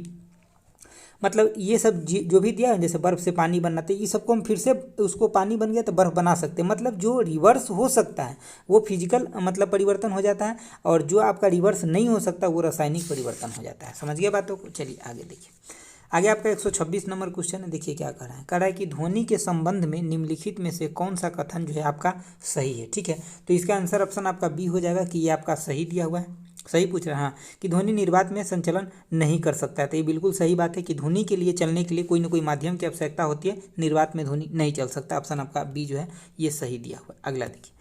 मतलब ये सब जो भी दिया है, जैसे बर्फ़ से पानी बनाते हैं, ये सबको हम फिर से उसको पानी बन गया तो बर्फ़ बना सकते हैं। मतलब जो रिवर्स हो सकता है वो फिजिकल मतलब परिवर्तन हो जाता है, और जो आपका रिवर्स नहीं हो सकता वो रासायनिक परिवर्तन हो जाता है। समझ गए बातों को। चलिए आगे देखिए, आगे आपका 126 नंबर क्वेश्चन है। देखिए क्या कह रहा है कि ध्वनि के संबंध में निम्नलिखित में से कौन सा कथन जो है आपका सही है, ठीक है। तो इसका आंसर ऑप्शन आपका बी हो जाएगा कि ये आपका सही दिया हुआ है, सही पूछ रहा है, हाँ, कि ध्वनि निर्वात में संचलन नहीं कर सकता है। तो ये बिल्कुल सही बात है कि ध्वनि के लिए चलने के लिए कोई ना कोई माध्यम की आवश्यकता होती है, निर्वात में ध्वनि नहीं चल सकता। ऑप्शन आपका बी जो है ये सही दिया हुआ है। अगला देखिए,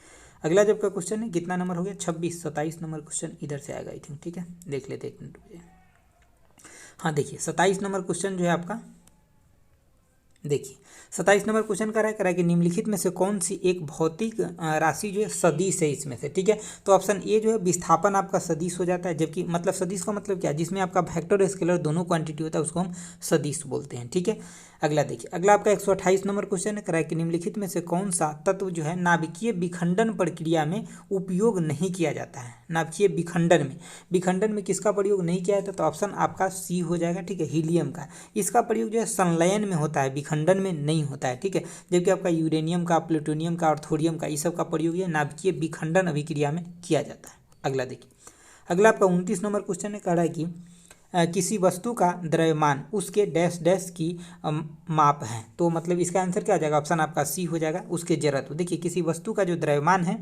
अगला जब का क्वेश्चन है, कितना नंबर हो गया, 26, 27 नंबर क्वेश्चन इधर से आएगा आई थिंक, ठीक है। देख लेते 1 मिनट। हाँ देखिए 27 नंबर क्वेश्चन जो है आपका, देखिए 27 नंबर क्वेश्चन कह रहा है कि निम्नलिखित में से कौन सी एक भौतिक राशि जो है सदिश है इसमें से, ठीक है। तो ऑप्शन ए जो है विस्थापन आपका सदिश हो जाता है, जबकि मतलब सदिश का मतलब क्या है, जिसमें आपका वेक्टर और स्केलर दोनों क्वांटिटी होता है उसको हम सदिश बोलते हैं, ठीक है। अगला देखिए, अगला आपका 128 नंबर क्वेश्चन है, कह रहा है कि निम्नलिखित में से कौन सा तत्व जो है नाभिकीय विखंडन प्रक्रिया में उपयोग नहीं किया जाता है। नाभिकीय विखंडन में किसका प्रयोग नहीं किया जाता, तो ऑप्शन आपका सी हो जाएगा, ठीक है, हीलियम का। इसका प्रयोग जो है संलयन में होता है, विखंडन में नहीं होता है, ठीक है। जबकि आपका यूरेनियम का, प्लूटोनियम का और थोरियम का, इस सब का प्रयोग है नाभिकीय विखंडन अभिक्रिया में किया जाता है। अगला देखिए, अगला आपका 29 नंबर क्वेश्चन है, कह रहा है कि किसी वस्तु का द्रव्यमान उसके डैश डैश की माप है। तो मतलब इसका आंसर क्या आ जाएगा, ऑप्शन आपका सी हो जाएगा, उसके जड़त्व। देखिए किसी वस्तु का जो द्रव्यमान है,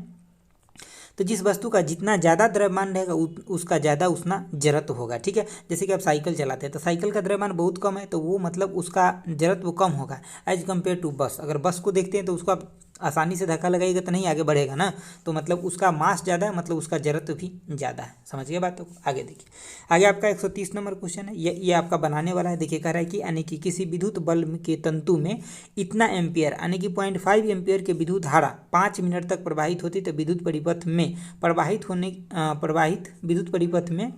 तो जिस वस्तु का जितना ज़्यादा द्रव्यमान रहेगा उसका ज़्यादा उतना जड़त्व होगा, ठीक है। जैसे कि आप साइकिल चलाते हैं तो साइकिल का द्रव्यमान बहुत कम है, तो वो मतलब उसका जड़त्व कम होगा एज कम्पेयर टू बस। अगर बस को देखते हैं तो उसको आप आसानी से धक्का लगाइएगा तो नहीं आगे बढ़ेगा ना, तो मतलब उसका मास ज़्यादा है, मतलब उसका जड़त्व भी ज़्यादा है। समझ गए बात। तो आगे देखिए, आगे आपका 130 नंबर क्वेश्चन है, ये आपका बनाने वाला है। देखिए कह रहा है कि यानी कि किसी विद्युत बल्ब के तंतु में इतना एम्पियर यानी कि 0.5 एम्पियर की विद्युत धारा 5 मिनट तक प्रवाहित होती, तो विद्युत परिपथ में प्रवाहित विद्युत परिपथ में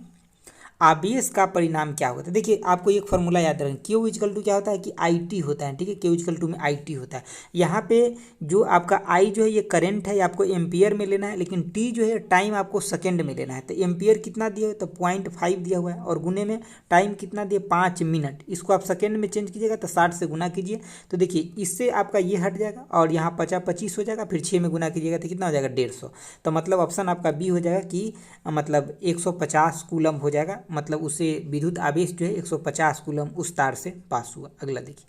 आवेश का परिणाम क्या होता है। देखिए आपको एक फॉर्मूला याद रखें, क्यू इजकल टू क्या होता है कि आई टी होता है, ठीक है। क्यू इजकल टू में आई टी होता है। यहाँ पे जो आपका आई जो है ये करंट है, आपको एम्पियर में लेना है, लेकिन टी जो है टाइम आपको सेकेंड में लेना है। तो एम्पियर कितना दिया हुआ है, तो 0.5 दिया हुआ है, और गुने में टाइम कितना दिया 5 मिनट। इसको आप सेकेंड में चेंज कीजिएगा तो 60 से गुना कीजिए, तो देखिए इससे आपका ये हट जाएगा और यहाँ 50-25 हो जाएगा, फिर 6 में गुना कीजिएगा तो कितना हो जाएगा 150। तो मतलब ऑप्शन आपका बी हो जाएगा कि मतलब 150 कूलम हो जाएगा, मतलब उसे विद्युत आवेश जो है 150 कूलम उस तार से पास हुआ। अगला देखिए,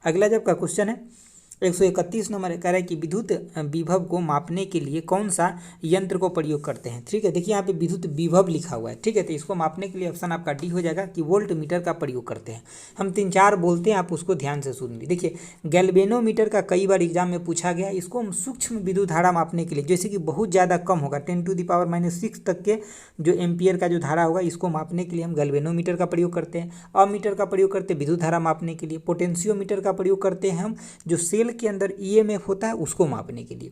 अगला जब का क्वेश्चन है 131 नंबर कह रहा है कि विद्युत विभव को मापने के लिए कौन सा यंत्र को प्रयोग करते हैं। ठीक है, देखिए यहाँ पे विद्युत विभव लिखा हुआ है। ठीक है, तो इसको मापने के लिए ऑप्शन आपका डी हो जाएगा कि वोल्ट मीटर का प्रयोग करते हैं। हम 3-4 बोलते हैं, आप उसको ध्यान से सुन लीजिए। देखिए गैल्वेनोमीटर का कई बार एग्जाम में पूछा गया, इसको हम सूक्ष्म विद्युत धारा मापने के लिए, जैसे कि बहुत ज़्यादा कम होगा 10⁻⁻6 तक के जो एम्पियर का जो धारा होगा, इसको मापने के लिए हम गैल्वेनोमीटर का प्रयोग करते हैं। अमीटर का प्रयोग करते हैं विद्युत धारा मापने के लिए। पोटेंशियोमीटर का प्रयोग करते हैं हम जो सेल के अंदर ईएमएफ होता है उसको मापने के लिए।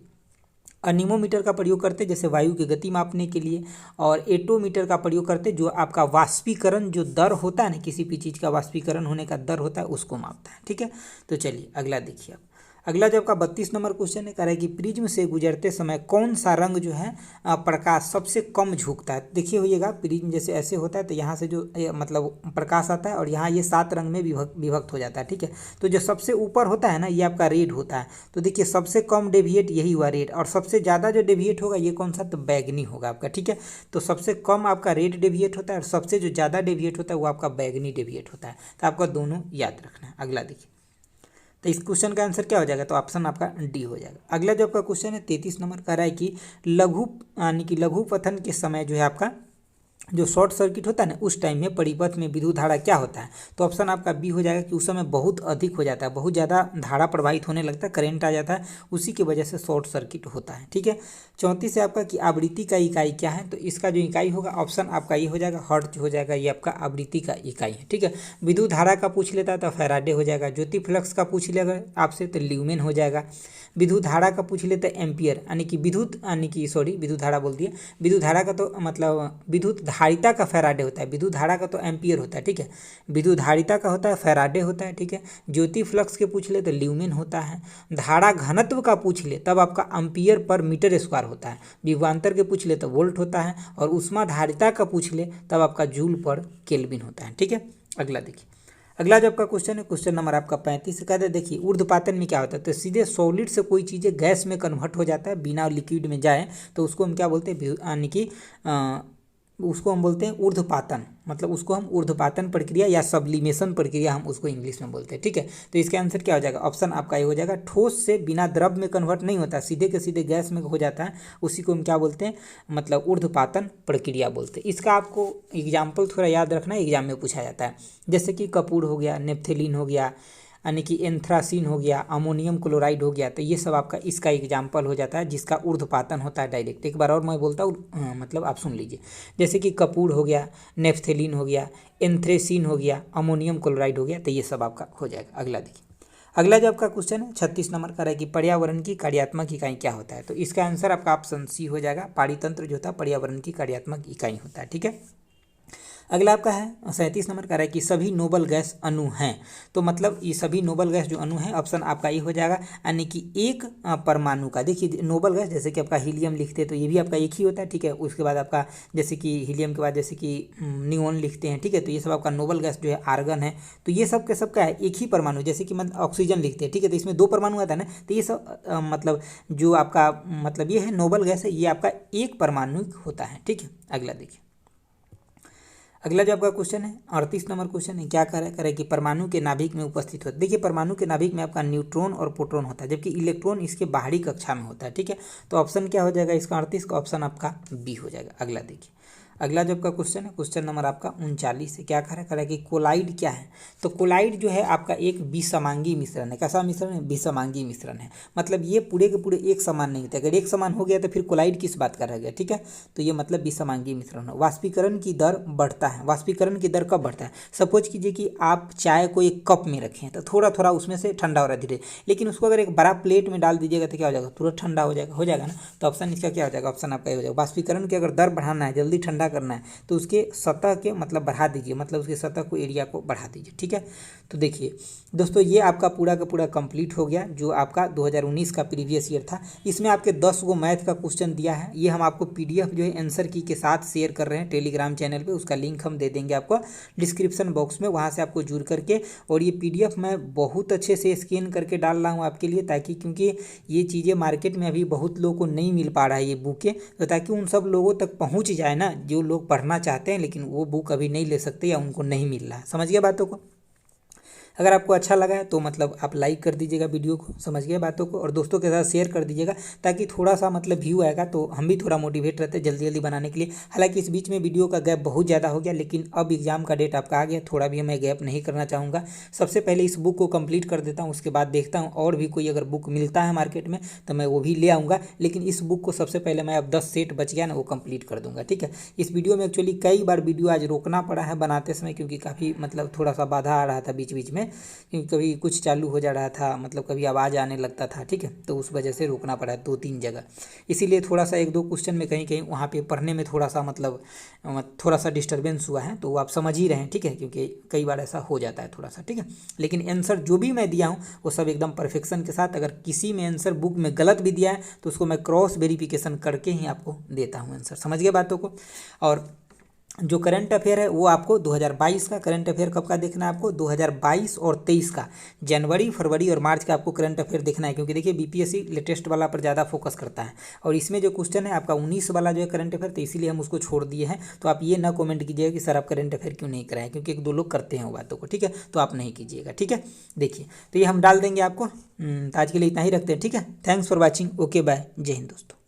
अनिमोमीटर का प्रयोग करते हैं जैसे वायु की गति मापने के लिए। और एटोमीटर का प्रयोग करते हैं जो आपका वाष्पीकरण जो दर होता है ना, किसी भी चीज़ का वाष्पीकरण होने का दर होता है उसको मापता है। ठीक है, तो चलिए अगला देखिए आप। अगला जो आपका 32 नंबर क्वेश्चन है, कह रहा है कि प्रिज्म से गुजरते समय कौन सा रंग जो है प्रकाश सबसे कम झुकता है। देखिए होइएगा, प्रिज्म जैसे ऐसे होता है तो यहाँ से जो मतलब प्रकाश आता है और यहाँ ये 7 रंग में विभक्त हो जाता है। ठीक है, तो जो सबसे ऊपर होता है ना ये आपका रेड होता है। तो देखिए सबसे कम डेविएट यही हुआ रेड, और सबसे ज़्यादा जो डेविएट होगा ये कौन सा, तो बैगनी होगा आपका। ठीक है, तो सबसे कम आपका रेड डेविएट होता है और सबसे जो ज़्यादा डेविएट होता है वो आपका बैगनी डेविएट होता है। तो आपका दोनों याद रखना है। अगला देखिए, तो इस क्वेश्चन का आंसर क्या हो जाएगा, तो ऑप्शन आपका डी हो जाएगा। अगला जो आपका क्वेश्चन है 33 नंबर कह रहा है कि लघु यानी कि लघु पतन के समय जो है आपका जो शॉर्ट सर्किट होता है ना उस टाइम में परिपथ में विद्युत धारा क्या होता है, तो ऑप्शन आपका बी हो जाएगा कि उस समय बहुत अधिक हो जाता है, बहुत ज़्यादा धारा प्रवाहित होने लगता है, करंट आ जाता है, उसी की वजह से शॉर्ट सर्किट होता है। ठीक है, 34 से आपका कि आवृत्ति का इकाई क्या है, तो इसका जो इकाई होगा ऑप्शन आपका ये हो जाएगा हर्ट्ज हो जाएगा, ये आपका आवृत्ति का इकाई है। ठीक है, विद्युत धारा का पूछ लेता है तो फैराडे हो जाएगा। ज्योति फ्लक्स का पूछ ले अगर आपसे तो ल्यूमेन हो जाएगा। विद्युत धारा का पूछ लेते हैं एम्पियर यानी कि विद्युत धारा बोल दिए। विद्युत धारा का तो मतलब विद्युत धारिता का फैराडे होता है, विद्युत धारा का तो एम्पियर होता है। ठीक है, विद्युत धारिता का होता है फैराडे होता है। ठीक है, ज्योति फ्लक्स के पूछ ले तो ल्यूमेन होता है। धारा घनत्व का पूछ ले तब आपका एम्पियर पर मीटर स्क्वायर होता है। विभवांतर के पूछ ले तो वोल्ट होता है, और उष्मा धारिता का पूछ ले तब आपका जूल पर केल्विन होता है। ठीक है, अगला देखिए। अगला जो आपका क्वेश्चन है क्वेश्चन नंबर आपका 35 कहते हैं देखिए ऊर्ध्वपातन में क्या होता है, तो सीधे सॉलिड से कोई चीज़ें गैस में कन्वर्ट हो जाता है बिना लिक्विड में जाए, तो उसको हम क्या बोलते हैं, यानी कि उसको हम बोलते हैं ऊर्ध्वपातन। मतलब उसको हम ऊर्ध्वपातन प्रक्रिया या सब्लिमेशन प्रक्रिया हम उसको इंग्लिश में बोलते हैं। ठीक है, तो इसका आंसर क्या हो जाएगा, ऑप्शन आपका ये हो जाएगा ठोस से बिना द्रव में कन्वर्ट नहीं होता, सीधे के सीधे गैस में हो जाता है, उसी को हम क्या बोलते हैं, मतलब ऊर्ध्वपातन प्रक्रिया बोलते हैं। इसका आपको एग्जाम्पल थोड़ा याद रखना, एग्जाम में पूछा जाता है, जैसे कि कपूर हो गया, नेप्थेलिन हो गया, यानी कि एंथ्रासीन हो गया, अमोनियम क्लोराइड हो गया, तो ये सब आपका इसका एग्जाम्पल हो जाता है जिसका ऊर्ध्वपातन होता है डायरेक्ट। एक बार और मैं बोलता हूँ, मतलब आप सुन लीजिए, जैसे कि कपूर हो गया, नेफ्थेलिन हो गया, एंथ्रेसीन हो गया, अमोनियम क्लोराइड हो गया, तो ये सब आपका हो जाएगा। अगला देखिए, अगला जो आपका क्वेश्चन है 36 नंबर का है कि पर्यावरण की कार्यात्मक इकाई क्या होता है, तो इसका आंसर आपका ऑप्शन सी हो जाएगा। पारितंत्र जो होता है पर्यावरण की कार्यात्मक इकाई होता है। ठीक है, अगला आपका है 37 नंबर का है कि सभी नोबल गैस अणु हैं, तो मतलब ये सभी नोबल गैस जो अणु हैं ऑप्शन आपका ये हो जाएगा, यानी कि एक परमाणु का। देखिए नोबल गैस जैसे कि आपका हीलियम लिखते हैं तो ये भी आपका एक ही होता है। ठीक है, उसके बाद आपका जैसे कि हीलियम के बाद जैसे कि नियोन लिखते हैं। ठीक है, तो ये सब आपका नोबल गैस जो है आर्गन है, तो ये सब के सब का है एक ही परमाणु। जैसे कि मतलब ऑक्सीजन लिखते हैं, ठीक है, तो इसमें 2 परमाणु आता है ना, तो ये सब मतलब जो आपका मतलब ये है नोबल गैस है, ये आपका एक परमाणु होता है। ठीक है, अगला देखिए। अगला जो आपका क्वेश्चन है 38 नंबर क्वेश्चन है, क्या करे कि परमाणु के नाभिक में उपस्थित होता है। देखिए परमाणु के नाभिक में आपका न्यूट्रॉन और प्रोटॉन होता है, जबकि इलेक्ट्रॉन इसके बाहरी कक्षा में होता है। ठीक है, तो ऑप्शन क्या हो जाएगा इसका 38 का ऑप्शन आपका बी हो जाएगा। अगला देखिए, अगला जो आपका क्वेश्चन है क्वेश्चन नंबर आपका 39 है, क्या कह रहा है कि कोलाइड क्या है, तो कोलाइड जो है आपका एक विषमांगी मिश्रण है। कैसा मिश्रण है, विषमांगी मिश्रण है। मतलब ये पूरे के पूरे एक समान नहीं होते, अगर एक समान हो गया तो फिर कोलाइड किस बात का रह गया। ठीक है, तो ये मतलब विषमांगी मिश्रण है। वाष्पीकरण की दर बढ़ता है, वाष्पीकरण की दर कब बढ़ता है, सपोज कीजिए कि आप चाय को एक कप में रखें तो थोड़ा थोड़ा उसमें से ठंडा हो रहा है धीरे, लेकिन उसको अगर एक बड़ा प्लेट में डाल दीजिएगा तो क्या हो जाएगा, तुरंत ठंडा हो जाएगा ना। तो ऑप्शन इसका क्या हो जाएगा, ऑप्शन आपका हो जाएगा वाष्पीकरण की अगर दर बढ़ाना है, जल्दी ठंडा करना है, तो उसके सतह के मतलब बढ़ा दीजिए, मतलब उसके सतह को एरिया को बढ़ा दीजिए। ठीक है, तो देखिए दोस्तों ये आपका पूरा का पूरा कंप्लीट हो गया जो आपका 2019 का प्रीवियस ईयर था। इसमें आपके 10 गो मैथ का क्वेश्चन दिया है, ये हम आपको पीडीएफ जो है आंसर की के साथ शेयर कर रहे हैं टेलीग्राम चैनल पे, उसका लिंक हम दे देंगे आपको डिस्क्रिप्शन बॉक्स में, वहाँ से आपको जुड़ करके, और ये पीडीएफ मैं बहुत अच्छे से स्कैन करके डाल रहा हूँ आपके लिए, ताकि क्योंकि ये चीज़ें मार्केट में अभी बहुत लोगों को नहीं मिल पा रहा है ये बुकें, तो ताकि उन सब लोगों तक पहुँच जाए ना जो लोग पढ़ना चाहते हैं लेकिन वो बुक अभी नहीं ले सकते या उनको नहीं मिल रहा है। समझ गया बातों को। अगर आपको अच्छा लगा है तो मतलब आप लाइक कर दीजिएगा वीडियो को, समझ गए बातों को, और दोस्तों के साथ शेयर कर दीजिएगा ताकि थोड़ा सा मतलब व्यू आएगा तो हम भी थोड़ा मोटिवेट रहते हैं जल्दी जल्दी बनाने के लिए। हालांकि इस बीच में वीडियो का गैप बहुत ज़्यादा हो गया, लेकिन अब एग्जाम का डेट आपका आ गया, थोड़ा भी मैं गैप नहीं करना चाहूँगा। सबसे पहले इस बुक को कंप्लीट कर देता हूँ, उसके बाद देखता हूँ और भी कोई अगर बुक मिलता है मार्केट में तो मैं वो भी ले आऊँगा, लेकिन इस बुक को सबसे पहले मैं अब 10 सेट बच गया ना वो कंप्लीट कर दूंगा, ठीक है। इस वीडियो में एक्चुअली कई बार वीडियो आज रोकना पड़ा है बनाते समय, क्योंकि काफ़ी मतलब थोड़ा सा बाधा आ रहा था बीच बीच में, क्योंकि कभी कुछ चालू हो जा रहा था, मतलब कभी आवाज़ आने लगता था, ठीक है, तो उस वजह से रोकना पड़ा 2-3 जगह। इसीलिए थोड़ा सा 1-2 क्वेश्चन में कहीं कहीं वहाँ पे पढ़ने में थोड़ा सा मतलब थोड़ा सा डिस्टर्बेंस हुआ है, तो आप समझ ही रहे हैं, ठीक है, क्योंकि कई बार ऐसा हो जाता है थोड़ा सा, ठीक है। लेकिन आंसर जो भी मैं दिया हूँ वो सब एकदम परफेक्शन के साथ, अगर किसी में आंसर बुक में गलत भी दिया है तो उसको मैं क्रॉस वेरिफिकेशन करके ही आपको देता हूँ आंसर, समझ गए बातों को। और जो करंट अफेयर है वो आपको 2022 का करंट अफेयर कब का देखना है आपको, 2022 और 23 का, जनवरी फरवरी और मार्च का आपको करंट अफेयर देखना है, क्योंकि देखिए बीपीएससी लेटेस्ट वाला पर ज़्यादा फोकस करता है, और इसमें जो क्वेश्चन है आपका 19 वाला जो है करंट अफेयर, तो इसीलिए हम उसको छोड़ दिए हैं। तो आप ये ना कमेंट कीजिएगा कि सर आप करंट अफेयर क्यों नहीं कराएं, क्योंकि 1-2 लोग करते हैं वो बातों को, ठीक है, तो आप नहीं कीजिएगा, ठीक है। देखिए तो ये हम डाल देंगे आपको, तो आज के लिए इतना ही रखते हैं, ठीक है। Thanks for watching, okay bye, जय हिंद दोस्तों।